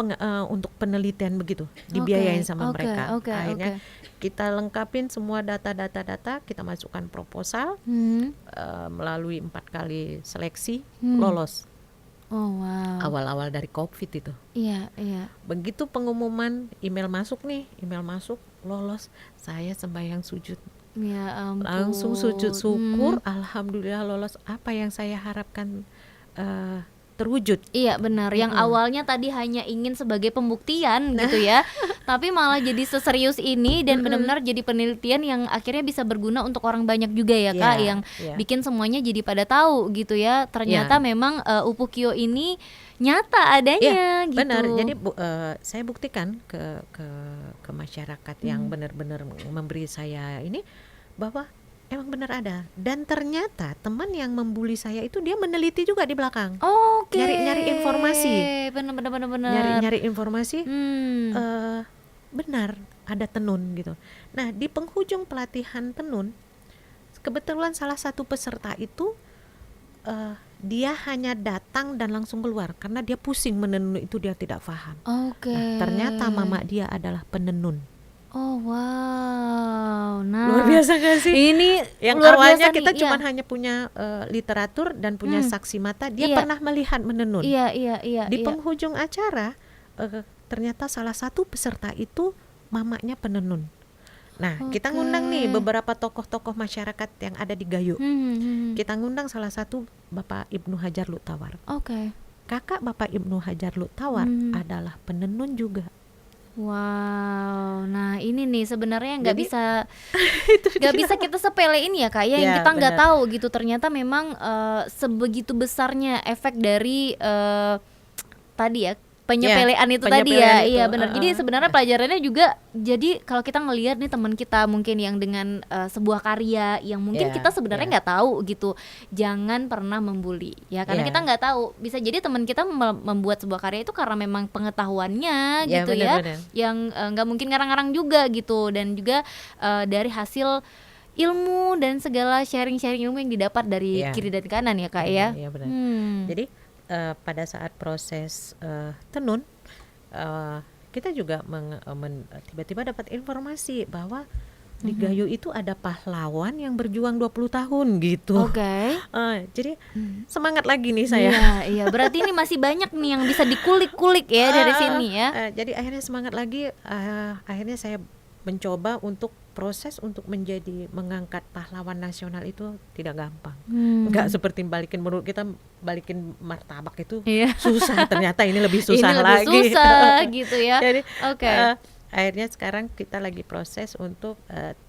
untuk penelitian begitu, dibiayain sama mereka. Akhirnya kita lengkapin semua data, kita masukkan proposal, melalui 4 kali seleksi, lolos. Oh wow. Awal-awal dari COVID itu. Iya. Begitu pengumuman, email masuk, lolos, saya sembahyang sujud. Ya ampun. Langsung sujud syukur, alhamdulillah lolos. Apa yang saya harapkan terwujud. Iya benar, yang awalnya tadi hanya ingin sebagai pembuktian gitu ya, tapi malah jadi seserius ini dan benar-benar jadi penelitian yang akhirnya bisa berguna untuk orang banyak juga ya Kak, yang bikin semuanya jadi pada tahu gitu ya. Ternyata memang upukyo ini nyata adanya gitu. Benar, jadi saya buktikan ke masyarakat yang benar-benar memberi saya ini bahwa emang benar ada, dan ternyata teman yang membuli saya itu dia meneliti juga di belakang. Nyari informasi. Benar. Nyari informasi. Benar ada tenun gitu. Nah, di penghujung pelatihan tenun, kebetulan salah satu peserta itu dia hanya datang dan langsung keluar karena dia pusing menenun itu, dia tidak paham. Nah, ternyata mama dia adalah penenun. Oh wow, nah luar biasa gak sih? Ini yang awalnya kita cuma hanya punya literatur dan punya saksi mata, dia pernah melihat menenun. Iya. Di penghujung acara ternyata salah satu peserta itu mamanya penenun. Nah, kita ngundang nih beberapa tokoh-tokoh masyarakat yang ada di Gayo. Kita ngundang salah satu Bapak Ibnu Hajar Luttawar. Kakak Bapak Ibnu Hajar Luttawar adalah penenun juga. Wow, nah ini nih sebenarnya nggak bisa kita sepelein ya Kak, yang kita nggak tahu gitu. Ternyata memang sebegitu besarnya efek dari tadi ya penyepelean itu tadi ya. Iya benar. Jadi sebenarnya pelajarannya juga, jadi kalau kita ngelihat nih teman kita mungkin yang dengan sebuah karya yang mungkin kita sebenarnya nggak tahu gitu, jangan pernah membuli ya, karena kita nggak tahu, bisa jadi teman kita membuat sebuah karya itu karena memang pengetahuannya gitu bener. Yang nggak mungkin ngarang-ngarang juga gitu, dan juga dari hasil ilmu dan segala sharing ilmu yang didapat dari kiri dan kanan ya Kak ya. Iya benar. Jadi pada saat proses tenun, kita juga tiba-tiba dapat informasi bahwa di Gayo itu ada pahlawan yang berjuang 20 tahun gitu. Jadi semangat lagi nih saya. Iya, berarti ini masih banyak nih yang bisa dikulik-kulik ya dari sini ya. Jadi akhirnya semangat lagi, akhirnya saya mencoba untuk proses untuk mengangkat pahlawan nasional itu tidak gampang. Nggak seperti balikin martabak itu susah, ternyata ini lebih susah lagi. Susah gitu ya. Jadi akhirnya sekarang kita lagi proses untuk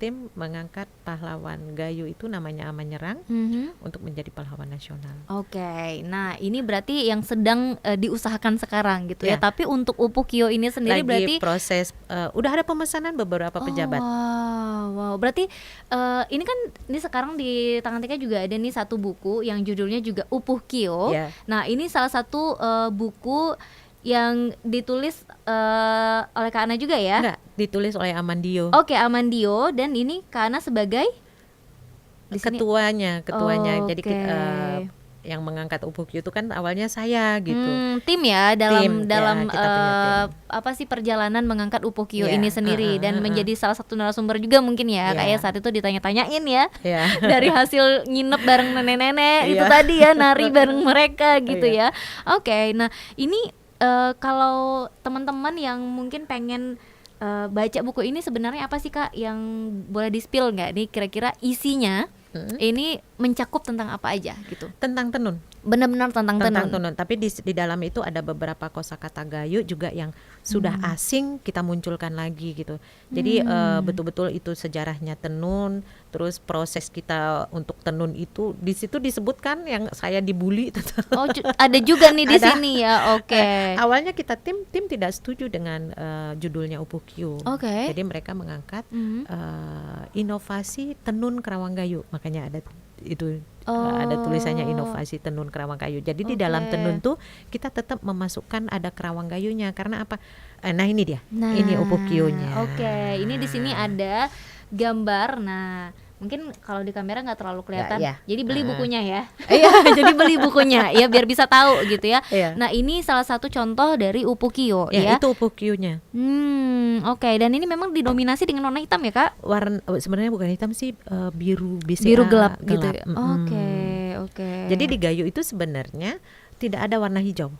tim mengangkat pahlawan Gayo itu namanya Aman Nyerang untuk menjadi pahlawan nasional. Oke, nah ini berarti yang sedang diusahakan sekarang gitu ya. Tapi untuk Upukio ini sendiri lagi berarti proses, udah ada pemesanan beberapa pejabat. Wow, berarti ini kan ini sekarang di tangan Tika juga ada nih satu buku yang judulnya juga Upukio. Nah ini salah satu buku yang ditulis oleh Kak Ana juga ya? Enggak, ditulis oleh Amandio. Oke, Amandio, dan ini Kak Ana sebagai ketuanya. Jadi yang mengangkat Upukio itu kan awalnya saya gitu. Tim ya dalam apa sih perjalanan mengangkat Upukio ini sendiri dan menjadi salah satu narasumber juga mungkin ya. Kayak saat itu ditanya-tanyain ya. Dari hasil nginep bareng nenek-nenek itu tadi ya, nari bareng mereka gitu ya. Oke, nah ini kalau teman-teman yang mungkin pengen baca buku ini sebenarnya apa sih Kak yang boleh di-spill nggak nih kira-kira isinya? Ini mencakup tentang apa aja gitu? Tentang tenun. Benar-benar tentang tenun. Tapi di dalam itu ada beberapa kosakata Gayo juga yang sudah asing kita munculkan lagi gitu. Jadi betul-betul itu sejarahnya tenun, terus proses kita untuk tenun itu di situ disebutkan yang saya dibully. Oh, ada juga nih di sini ya. Oke. Awalnya kita tim tidak setuju dengan judulnya Upukio. Jadi mereka mengangkat inovasi tenun Kerawang Gayo. Makanya ada itu ada tulisannya inovasi tenun Kerawang Gayo. Jadi di dalam tenun tuh kita tetap memasukkan ada Kerawang Gayonya karena apa? Nah ini dia, ini Upukionya. Ini di sini ada gambar. Nah mungkin kalau di kamera nggak terlalu kelihatan. Jadi beli bukunya ya. Jadi beli bukunya ya biar bisa tahu gitu ya. Nah ini salah satu contoh dari Upukio ya. Itu Upukionya. Dan ini memang didominasi dengan warna hitam ya Kak? Warna sebenarnya bukan hitam sih, biru BCA. Biru gelap gitu ya. Jadi di Gayo itu sebenarnya tidak ada warna hijau.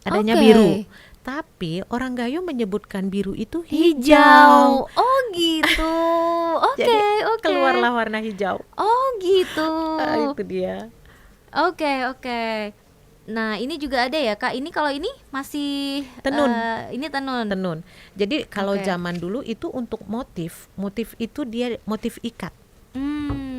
Adanya biru. Tapi orang Gayo menyebutkan biru itu hijau. Oh gitu. Oke. Keluarlah warna hijau. Oh gitu. Itu dia. Oke. Nah ini juga ada ya Kak. Ini kalau ini masih tenun. Ini tenun. Jadi kalau zaman dulu itu untuk motif itu dia motif ikat.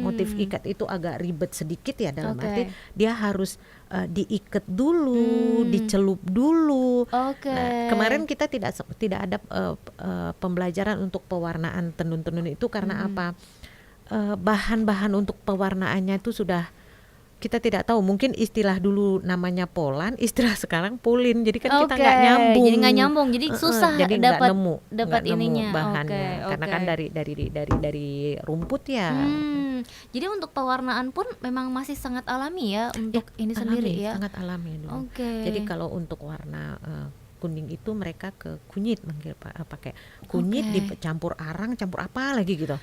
Motif ikat itu agak ribet sedikit ya dalam arti dia harus diikat dulu, dicelup dulu. Nah, kemarin kita tidak ada pembelajaran untuk pewarnaan tenun-tenun itu karena apa? Bahan-bahan untuk pewarnaannya itu sudah kita tidak tahu, mungkin istilah dulu namanya polan, istilah sekarang pulin, jadi kan kita nggak nyambung. Jadi nggak nyambung, jadi susah jadi dapat ininya bahannya, karena kan dari rumput ya. Jadi untuk pewarnaan pun memang masih sangat alami ya untuk ini sendiri ya. Sangat alami dulu. Jadi kalau untuk warna kuning itu mereka ke kunyit pakai kunyit dicampur arang, campur apa lagi gitu.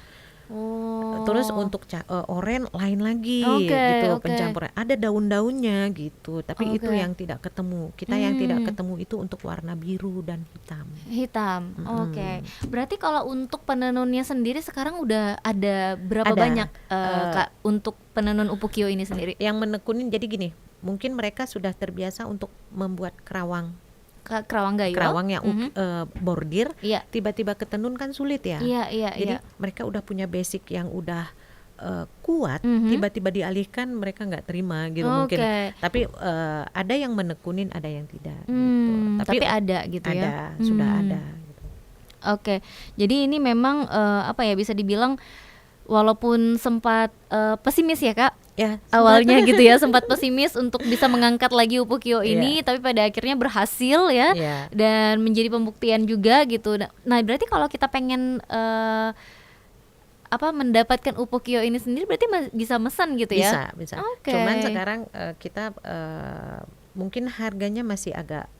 Terus untuk oren lain lagi gitu pencampuran. Ada daun-daunnya gitu. Tapi itu yang tidak ketemu. Kita yang tidak ketemu itu untuk warna biru dan hitam. Berarti kalau untuk penenunnya sendiri sekarang udah ada berapa banyak Kak untuk penenun Upukio ini sendiri? Yang menekunin jadi gini, mungkin mereka sudah terbiasa untuk membuat kerawang Gayo. Kerawang yang bordir, tiba-tiba ketenun kan sulit ya. Jadi mereka udah punya basic yang udah kuat, tiba-tiba dialihkan mereka nggak terima gitu mungkin. Tapi ada yang menekunin, ada yang tidak. Gitu. Tapi ada gitu ya. Sudah ada. Gitu. Jadi ini memang apa ya bisa dibilang walaupun sempat pesimis ya Kak. Awalnya gitu ya sempat pesimis untuk bisa mengangkat lagi Upukio ini, tapi pada akhirnya berhasil ya, dan menjadi pembuktian juga gitu. Nah berarti kalau kita pengen mendapatkan Upukio ini sendiri berarti bisa mesen gitu ya? Bisa. Cuman sekarang kita mungkin harganya masih agak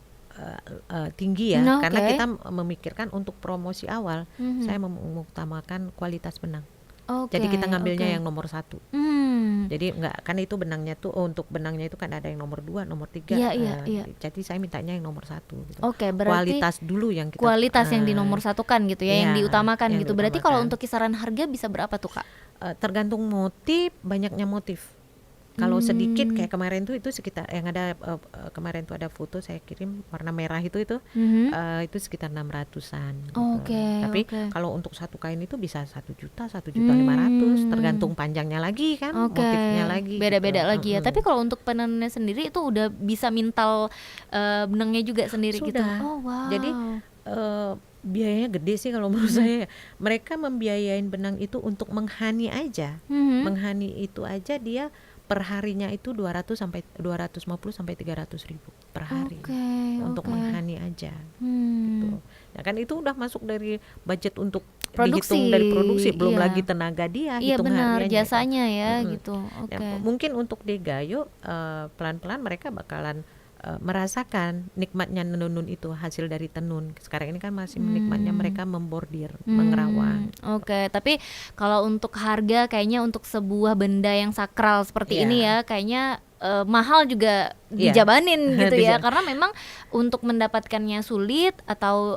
tinggi ya, karena kita memikirkan untuk promosi awal, saya mengutamakan kualitas benang. Jadi kita ngambilnya yang nomor 1. Jadi enggak, kan itu benangnya tuh untuk benangnya itu kan ada yang nomor 2, nomor 3. Jadi saya mintanya yang nomor 1 gitu. Berarti kualitas dulu yang kita yang dinomor satukan gitu ya, yang diutamakan gitu. Berarti kalau untuk kisaran harga bisa berapa tuh Kak? Tergantung motif, banyaknya motif. Kalau sedikit kayak kemarin tuh itu sekitar yang ada kemarin tuh ada foto saya kirim warna merah itu itu sekitar 600-an. Tapi kalau untuk satu kain itu bisa 1 juta, 1.500.000 tergantung panjangnya lagi kan, motifnya lagi. Beda-beda gitu. Lagi ya. Tapi kalau untuk penenunnya sendiri itu udah bisa mintal benangnya juga sendiri Sudah. gitu. Oh wow. Jadi biayanya gede sih kalau menurut saya. Mereka membiayain benang itu untuk menghani aja. Menghani itu aja dia per harinya itu 250 sampai 300 ribu per hari untuk menghani aja. Gitu. Ya kan itu udah masuk dari budget untuk dihitung dari produksi, belum lagi tenaga dia, hitung hariannya. Jasanya ya gitu. Ya, mungkin untuk di Gayo pelan-pelan mereka bakalan merasakan nikmatnya menenun itu hasil dari tenun. Sekarang ini kan masih nikmatnya mereka membordir, mengerawang. Tapi kalau untuk harga kayaknya untuk sebuah benda yang sakral seperti ini ya kayaknya mahal juga dijabanin gitu ya, karena memang untuk mendapatkannya sulit atau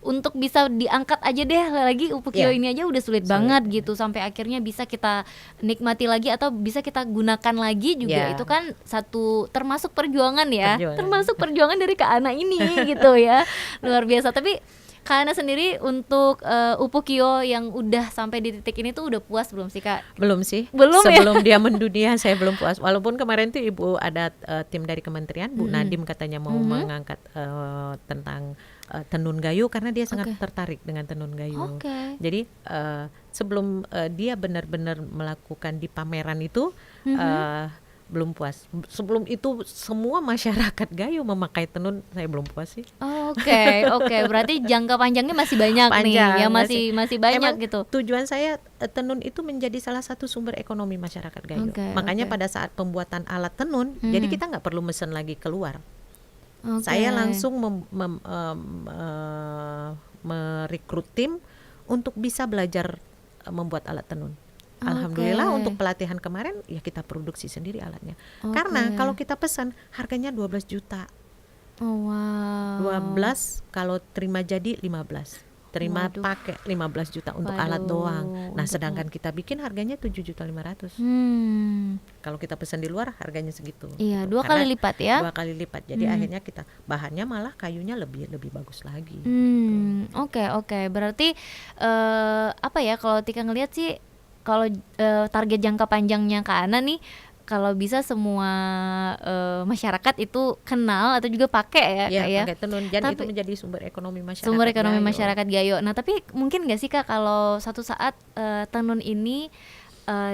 untuk bisa diangkat aja deh lagi upukyo ini aja udah sulit banget gitu, sampai akhirnya bisa kita nikmati lagi atau bisa kita gunakan lagi juga itu kan satu termasuk perjuangan ya, termasuk perjuangan dari Kak Ana ini gitu ya, luar biasa. Tapi Kak Ana sendiri untuk upukyo yang udah sampai di titik ini tuh udah puas belum sih Kak? Belum sih. ya? Sebelum dia mendunia saya belum puas. Walaupun kemarin tuh Ibu ada tim dari kementerian, Bu Nadim katanya mau mengangkat tentang tenun Gayo karena dia sangat tertarik dengan tenun Gayo. Jadi sebelum dia benar-benar melakukan di pameran itu belum puas. Sebelum itu semua masyarakat Gayo memakai tenun, saya belum puas sih. Oke. Berarti jangka panjangnya masih banyak nih, ya masih banyak emang gitu. Tujuan saya tenun itu menjadi salah satu sumber ekonomi masyarakat Gayo. Makanya pada saat pembuatan alat tenun, jadi kita nggak perlu mesen lagi keluar. Saya langsung merekrut tim untuk bisa belajar membuat alat tenun. Alhamdulillah untuk pelatihan kemarin ya kita produksi sendiri alatnya. Karena kalau kita pesan harganya 12 juta. 12 kalau terima jadi 15. Terima pakai 15 juta untuk alat doang. Nah, sedangkan kita bikin harganya 7.500.000. Kalau kita pesan di luar harganya segitu. Iya, dua kali lipat ya. 2 kali lipat. Jadi akhirnya kita bahannya malah kayunya lebih bagus lagi. Oke. Berarti apa ya kalau Tika ngelihat sih kalau target jangka panjangnya Kak Ana nih, kalau bisa semua masyarakat itu kenal atau juga pakai ya, pakai tenun, dan itu menjadi sumber ekonomi masyarakat. Sumber ekonomi masyarakat Gayo. Nah, tapi mungkin nggak sih Kak kalau satu saat tenun ini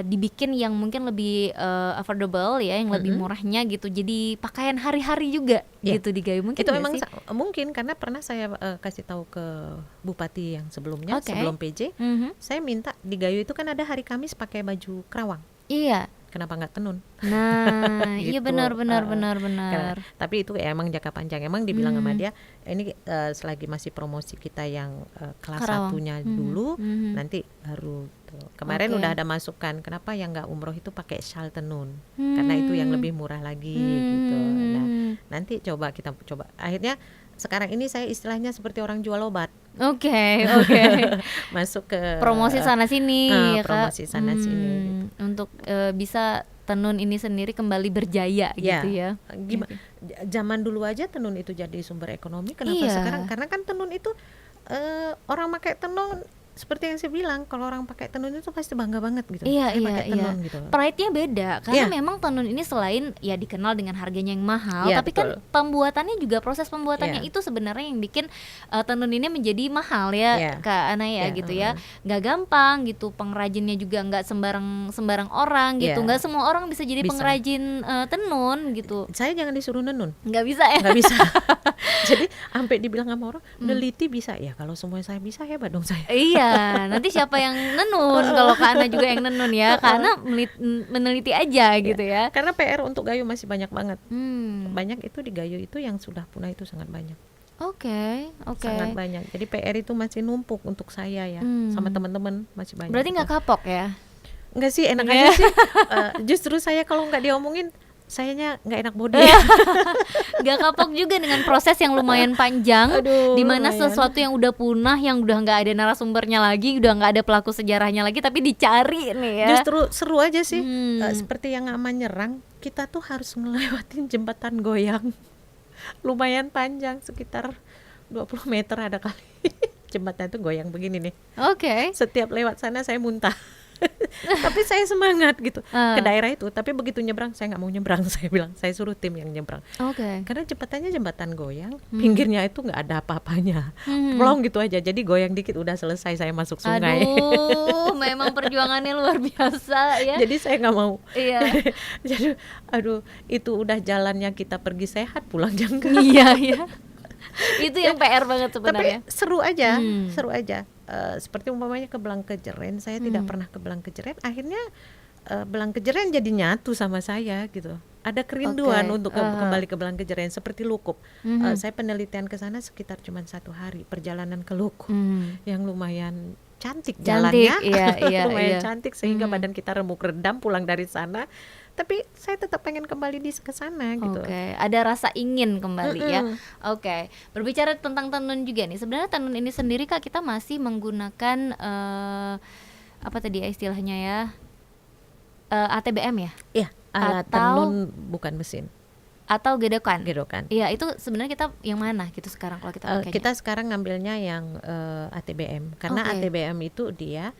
dibikin yang mungkin lebih affordable ya, yang lebih murahnya gitu, jadi pakaian hari-hari juga gitu di Gayo, mungkin itu memang sih? Mungkin karena pernah saya kasih tahu ke Bupati yang sebelumnya, sebelum PJ, saya minta di Gayo itu kan ada hari Kamis pakai baju kerawang. Iya. Kenapa nggak tenun? Nah, gitu. Iya benar. Tapi itu ya emang jangka panjang. Emang dibilang sama dia, ini selagi masih promosi kita yang kelas satunya dulu, nanti baru tuh. Kemarin udah ada masukan, kenapa yang nggak umroh itu pakai shawl tenun? Karena itu yang lebih murah lagi gitu. Nah, nanti kita coba. Akhirnya sekarang ini saya istilahnya seperti orang jual obat. Oke. Masuk ke promosi sana sini ya Kak. Promosi sana sini. Untuk bisa tenun ini sendiri kembali berjaya gitu ya. Gimana? Zaman dulu aja tenun itu jadi sumber ekonomi. Kenapa sekarang? Karena kan tenun itu orang pakai tenun, seperti yang saya bilang, kalau orang pakai tenun itu pasti bangga banget gitu. Saya pakai tenun gitu. Pride-nya beda karena memang tenun ini selain ya dikenal dengan harganya yang mahal, tapi kan pembuatannya juga, proses pembuatannya itu sebenarnya yang bikin tenun ini menjadi mahal ya Kak Ana ya gitu ya. Nggak gampang gitu, pengrajinnya juga nggak sembarang orang gitu. Nggak semua orang bisa jadi pengrajin tenun gitu. Saya jangan disuruh nenun. Nggak bisa ya? Nggak bisa. Jadi sampai dibilang sama orang, neliti bisa ya. Kalau semuanya saya bisa, hebat dong saya. Iya, nanti siapa yang nenun kalau Kak Ana juga yang nenun ya, karena meneliti aja gitu ya. Karena PR untuk Gayo masih banyak banget. Banyak itu di Gayo itu yang sudah punah itu sangat banyak. Oke. Sangat banyak. Jadi PR itu masih numpuk untuk saya ya, sama teman-teman masih banyak. Berarti nggak kapok ya? Enggak sih, enak aja sih. Justru saya kalau nggak diomongin, sayanya nggak enak body. Gak kapok juga dengan proses yang lumayan panjang. Dimana sesuatu yang udah punah, yang udah nggak ada narasumbernya lagi, udah nggak ada pelaku sejarahnya lagi, tapi dicari nih ya. Justru seru aja sih. Seperti yang Aman nyerang, kita tuh harus ngelewatin jembatan goyang lumayan panjang, sekitar 20 meter ada kali. Jembatan itu goyang begini nih. Setiap lewat sana saya muntah. Tapi saya semangat gitu ke daerah itu. Tapi begitu nyebrang, saya nggak mau nyebrang. Saya bilang, saya suruh tim yang nyebrang. Karena jembatannya jembatan goyang, pinggirnya itu nggak ada apa-apanya, plong gitu aja. Jadi goyang dikit udah selesai, saya masuk sungai. Aduh, memang perjuangannya luar biasa ya. Jadi saya nggak mau. Iya. Jadi aduh, itu udah jalannya kita pergi sehat, pulang jangka. Iya. Itu yang PR banget sebenarnya. Tapi seru aja, seru aja. Seperti umpamanya ke Blangkejeren, saya tidak pernah ke Blangkejeren. Akhirnya Blangkejeren jadi nyatu sama saya gitu. Ada kerinduan untuk kembali ke Blangkejeren, seperti Lukup. Saya penelitian ke sana sekitar cuma 1 hari perjalanan ke Lukup, yang lumayan cantik jalannya, lumayan cantik sehingga badan kita remuk redam pulang dari sana. Tapi saya tetap pengen kembali ke sana gitu. Ada rasa ingin kembali ya. Berbicara tentang tenun juga nih. Sebenarnya tenun ini sendiri Kak, kita masih menggunakan apa tadi ya istilahnya ya? ATBM ya? Iya, alat tenun bukan mesin. Atau gedokan. Iya, itu sebenarnya kita yang mana gitu sekarang kalau kita pakainya? Kita sekarang ngambilnya yang ATBM. Karena ATBM itu dia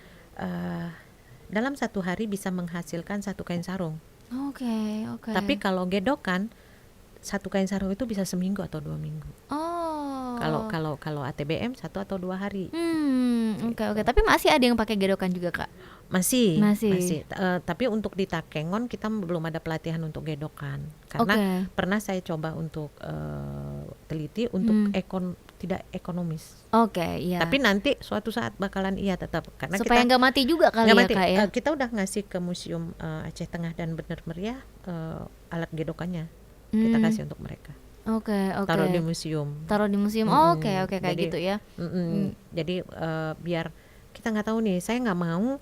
dalam 1 hari bisa menghasilkan 1 kain sarung. Tapi kalau gedokan 1 kain sarung itu bisa seminggu atau 2 minggu. Kalau ATBM 1 atau 2 hari. Tapi masih ada yang pakai gedokan juga Kak? Masih. Tapi untuk di Takengon kita belum ada pelatihan untuk gedokan. Karena pernah saya coba untuk teliti untuk tidak ekonomis. Tapi nanti suatu saat bakalan tetap, karena supaya nggak mati juga kali ya Kak ya. Kita udah ngasih ke Museum Aceh Tengah dan Bener Meriah alat gedokannya. Kita kasih untuk mereka. Taruh di museum. Kayak gitu ya. Jadi biar kita nggak tahu nih, saya nggak mau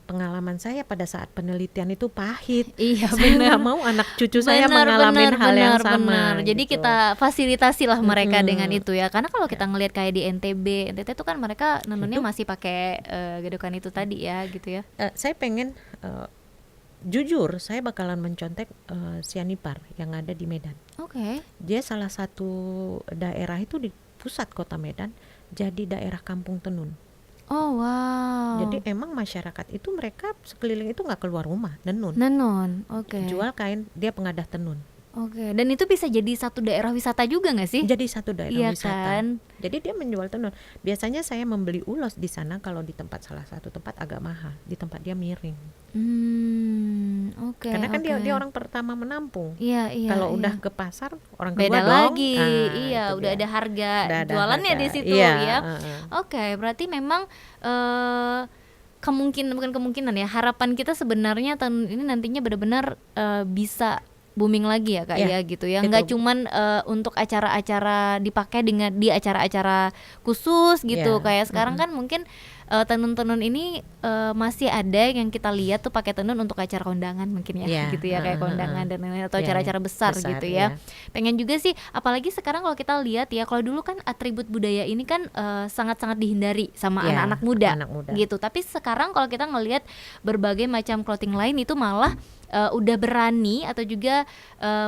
pengalaman saya pada saat penelitian itu pahit. Saya nggak mau anak cucu saya mengalami hal yang sama. Jadi gitu. kita fasilitasi lah mereka dengan itu ya. Karena kalau kita ngelihat kayak di NTT itu kan mereka nenunnya masih pakai gedokan itu tadi ya gitu ya. Saya pengen jujur, saya bakalan mencontek Sianipar yang ada di Medan. Dia salah satu daerah itu di pusat kota Medan, jadi daerah kampung tenun. Jadi emang masyarakat itu mereka sekeliling itu nggak keluar rumah, nenun. Jual kain, dia pengadah tenun. Dan itu bisa jadi satu daerah wisata juga nggak sih? Jadi satu daerah wisata. Kan? Jadi dia menjual tenun. Biasanya saya membeli ulos di sana kalau di tempat salah satu tempat agak mahal, di tempat dia miring. Karena kan dia orang pertama menampung. Kalau udah ke pasar orang kedua beda dong. lagi. Udah ada harga jualannya di situ ya. Berarti memang harapan kita sebenarnya tenun ini nantinya benar-benar bisa booming lagi ya Kak ya gitu ya. Nggak cuman untuk acara-acara dipakai di acara-acara khusus gitu. Kayak sekarang kan mungkin tenun-tenun ini masih ada yang kita lihat tuh pakai tenun untuk acara kondangan mungkin ya gitu ya, kayak kondangan dan lain-lain atau acara-acara besar gitu ya. Pengen juga sih, apalagi sekarang kalau kita lihat ya, kalau dulu kan atribut budaya ini kan sangat-sangat dihindari sama anak-anak muda gitu. Tapi sekarang kalau kita ngelihat berbagai macam clothing line itu malah udah berani atau juga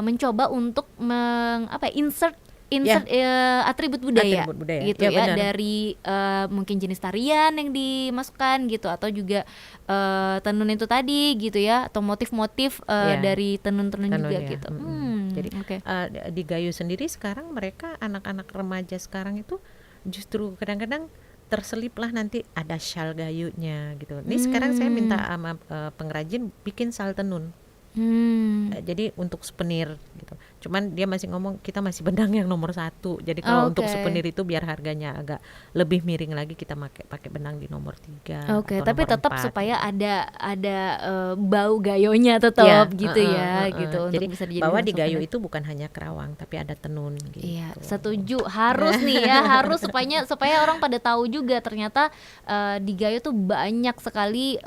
mencoba untuk insert atribut budaya gitu ya, dari mungkin jenis tarian yang dimasukkan gitu, atau juga tenun itu tadi gitu ya, atau motif-motif dari tenun-tenun juga gitu. Jadi di Gayo sendiri sekarang mereka anak-anak remaja sekarang itu justru kadang-kadang terselip lah nanti ada shawl gayunya gitu. Ini sekarang saya minta sama pengrajin bikin shawl tenun. Jadi untuk souvenir gitu. Cuman dia masih ngomong kita masih benang yang nomor 1. Jadi kalau untuk souvenir itu biar harganya agak lebih miring lagi, kita pakai benang di nomor 3. Oke, tapi tetap supaya ada bau gayonya tetap gitu ya, gitu. Jadi untuk bisa dijadikan bahwa di gayo souvenir. itu bukan hanya kerawang tapi ada tenun gitu. Iya, setuju. Harus nih ya, harus supaya orang pada tahu juga ternyata di gayo tuh banyak sekali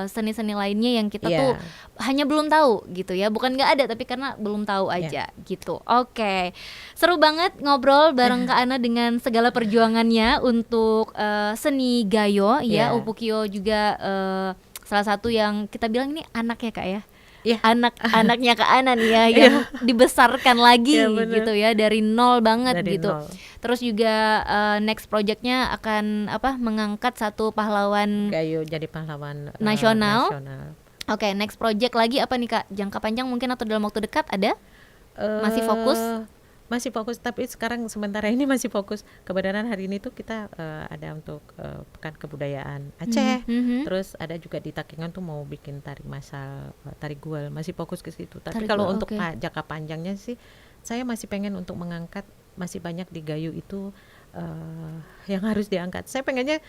seni-seni lainnya yang kita tuh hanya belum tahu gitu ya. Bukan nggak ada, tapi karena belum tahu aja gitu. Oke, seru banget ngobrol bareng Kak Ana dengan segala perjuangannya untuk seni gayo ya. Upukyo juga salah satu yang kita bilang ini anak ya Kak ya. Anak-anaknya Kak Ana nih ya yang dibesarkan lagi gitu ya dari nol banget dari gitu. Nol. Terus juga next projectnya akan mengangkat satu pahlawan gayo jadi pahlawan nasional. Oke, next project lagi apa nih Kak? Jangka panjang mungkin atau dalam waktu dekat ada? Masih fokus? Masih fokus, tapi sekarang sementara ini masih fokus. Kebenaran hari ini tuh kita ada untuk Pekan Kebudayaan Aceh. Terus ada juga di Takengon tuh mau bikin tari masal, tari guel. Masih fokus ke situ. Tapi kalau untuk jangka panjangnya sih, saya masih pengen untuk mengangkat, masih banyak di gayo itu yang harus diangkat. Saya pengennya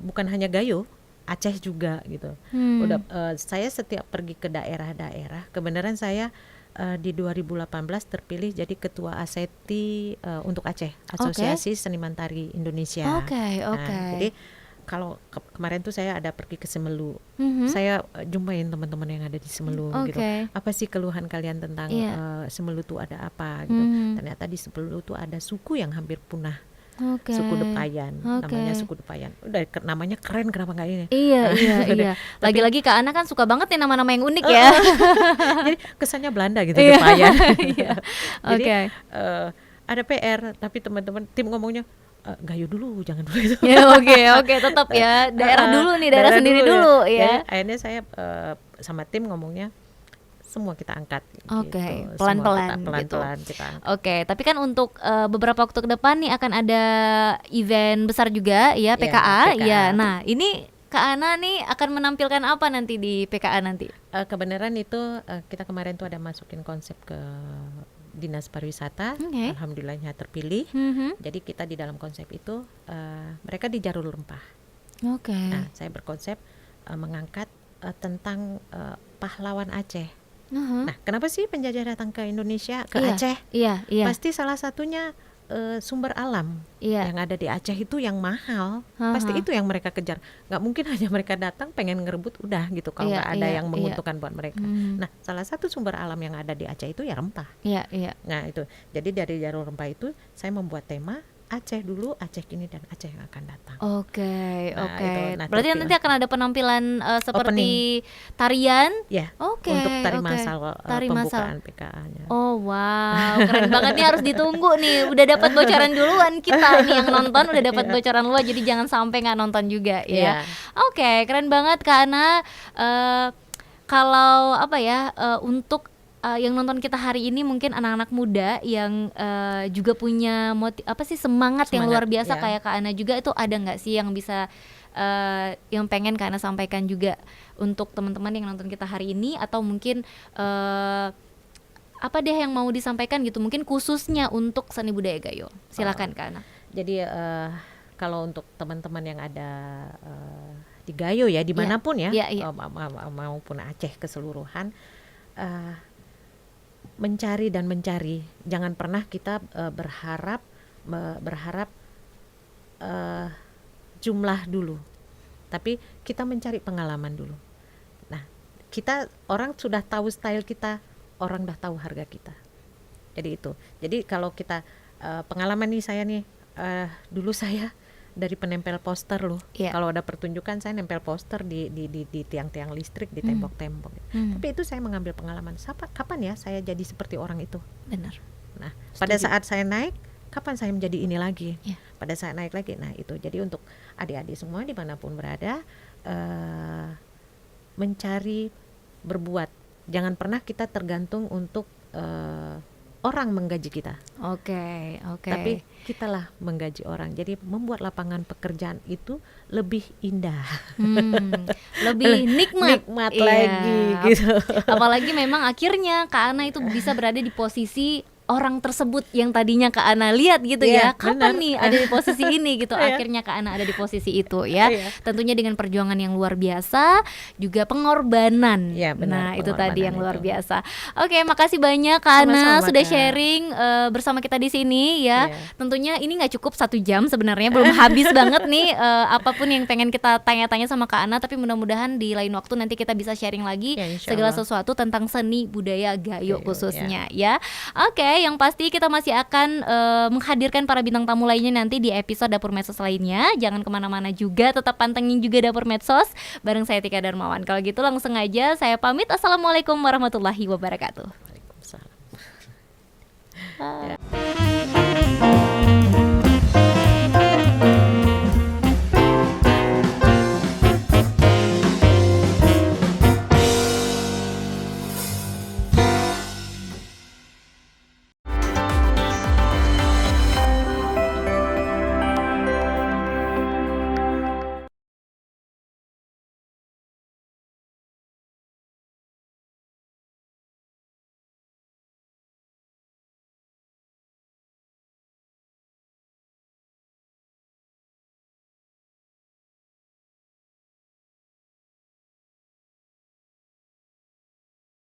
bukan hanya gayo, Aceh juga gitu. Udah saya setiap pergi ke daerah-daerah, kebenaran saya di 2018 terpilih jadi ketua ASETI untuk Aceh, Asosiasi Seniman Tari Indonesia. Jadi kalau kemarin tuh saya ada pergi ke Semelu, saya jumpain teman-teman yang ada di Semelu gitu. Apa sih keluhan kalian tentang Semelu tuh ada apa gitu? Ternyata di Semelu tuh ada suku yang hampir punah. Suku Depayan, namanya suku Depayan. Udah namanya keren, kenapa nggak ini? Iya. Lagi-lagi Kak Ana kan suka banget nih nama-nama yang unik ya. Jadi kesannya Belanda gitu Depayan. Jadi ada PR, tapi teman-teman tim ngomongnya gayo dulu, jangan dulu itu. Oke, tetap ya daerah dulu nih, daerah sendiri dulu ya. Jadi, akhirnya saya sama tim ngomongnya semua kita angkat. Gitu. Pelan-pelan kita angkat. Oke, tapi kan untuk beberapa waktu ke depan nih akan ada event besar juga ya, PKA. Ya, nah ini Kak Ana nih akan menampilkan apa nanti di PKA nanti? Kebenaran itu kita kemarin tuh ada masukin konsep ke Dinas Pariwisata. Alhamdulillahnya terpilih. Jadi kita di dalam konsep itu mereka di Jarur Rempah. Nah, saya berkonsep mengangkat tentang pahlawan Aceh. Nah, kenapa sih penjajah datang ke Indonesia, ke Aceh? Pasti salah satunya sumber alam yang ada di Aceh itu yang mahal. Pasti itu yang mereka kejar. Nggak mungkin hanya mereka datang pengen ngerebut udah gitu kalau nggak ada yang menguntungkan buat mereka. Nah, salah satu sumber alam yang ada di Aceh itu ya rempah. Nah itu, jadi dari Jarur Rempah itu saya membuat tema Aceh dulu, Aceh kini, dan Aceh yang akan datang. Oke. Berarti nanti akan ada penampilan seperti tarian? Untuk tari masal, pembukaan PKA-nya. Oh wow, keren banget nih, harus ditunggu nih. Udah dapat bocoran duluan kita nih yang nonton, udah dapat bocoran luar, jadi jangan sampai nggak nonton juga ya. Oke, keren banget Kak Ana. Kalau untuk yang nonton kita hari ini mungkin anak-anak muda yang juga punya semangat yang luar biasa kayak Kak Ana juga, itu ada nggak sih yang bisa yang pengen Kak Ana sampaikan juga untuk teman-teman yang nonton kita hari ini, atau mungkin apa deh yang mau disampaikan gitu, mungkin khususnya untuk seni budaya gayo. Silakan Kak Ana. Jadi kalau untuk teman-teman yang ada di gayo ya dimanapun maupun Aceh keseluruhan, mencari, jangan pernah kita berharap jumlah dulu, tapi kita mencari pengalaman dulu. Nah, orang sudah tahu style kita, orang udah tahu harga kita. Jadi itu. Jadi kalau kita pengalaman nih, saya nih dulu saya dari penempel poster loh. Kalau ada pertunjukan saya nempel poster di tiang-tiang listrik, di tembok-tembok. Tapi itu saya mengambil pengalaman. Kapan ya saya jadi seperti orang itu? Benar. Nah, pada saat saya naik, kapan saya menjadi ini lagi? Pada saat naik lagi. Nah, itu. Jadi untuk adik-adik semua dimanapun berada, mencari, berbuat. Jangan pernah kita tergantung untuk orang menggaji kita. Oke. Tapi kitalah menggaji orang. Jadi membuat lapangan pekerjaan itu lebih indah. Lebih nikmat lagi gitu. Apalagi memang akhirnya Kak Ana itu bisa berada di posisi orang tersebut yang tadinya Kak Ana lihat gitu ya, kapan nih ada di posisi ini gitu, akhirnya Kak Ana ada di posisi itu ya. Tentunya dengan perjuangan yang luar biasa, juga pengorbanan. Nah itu tadi yang luar biasa. Oke, makasih banyak Kak Ana sudah sharing bersama kita di sini ya. Tentunya ini nggak cukup 1 jam sebenarnya, belum habis banget nih apapun yang pengen kita tanya-tanya sama Kak Ana, tapi mudah-mudahan di lain waktu nanti kita bisa sharing lagi segala sesuatu tentang seni budaya Gayo khususnya ya. Oke, yang pasti kita masih akan menghadirkan para bintang tamu lainnya nanti di episode Dapur Medsos lainnya. Jangan kemana-mana juga, tetap pantengin juga Dapur Medsos bareng saya Tika Darmawan. Kalau gitu langsung aja saya pamit. Assalamualaikum warahmatullahi wabarakatuh. Waalaikumsalam.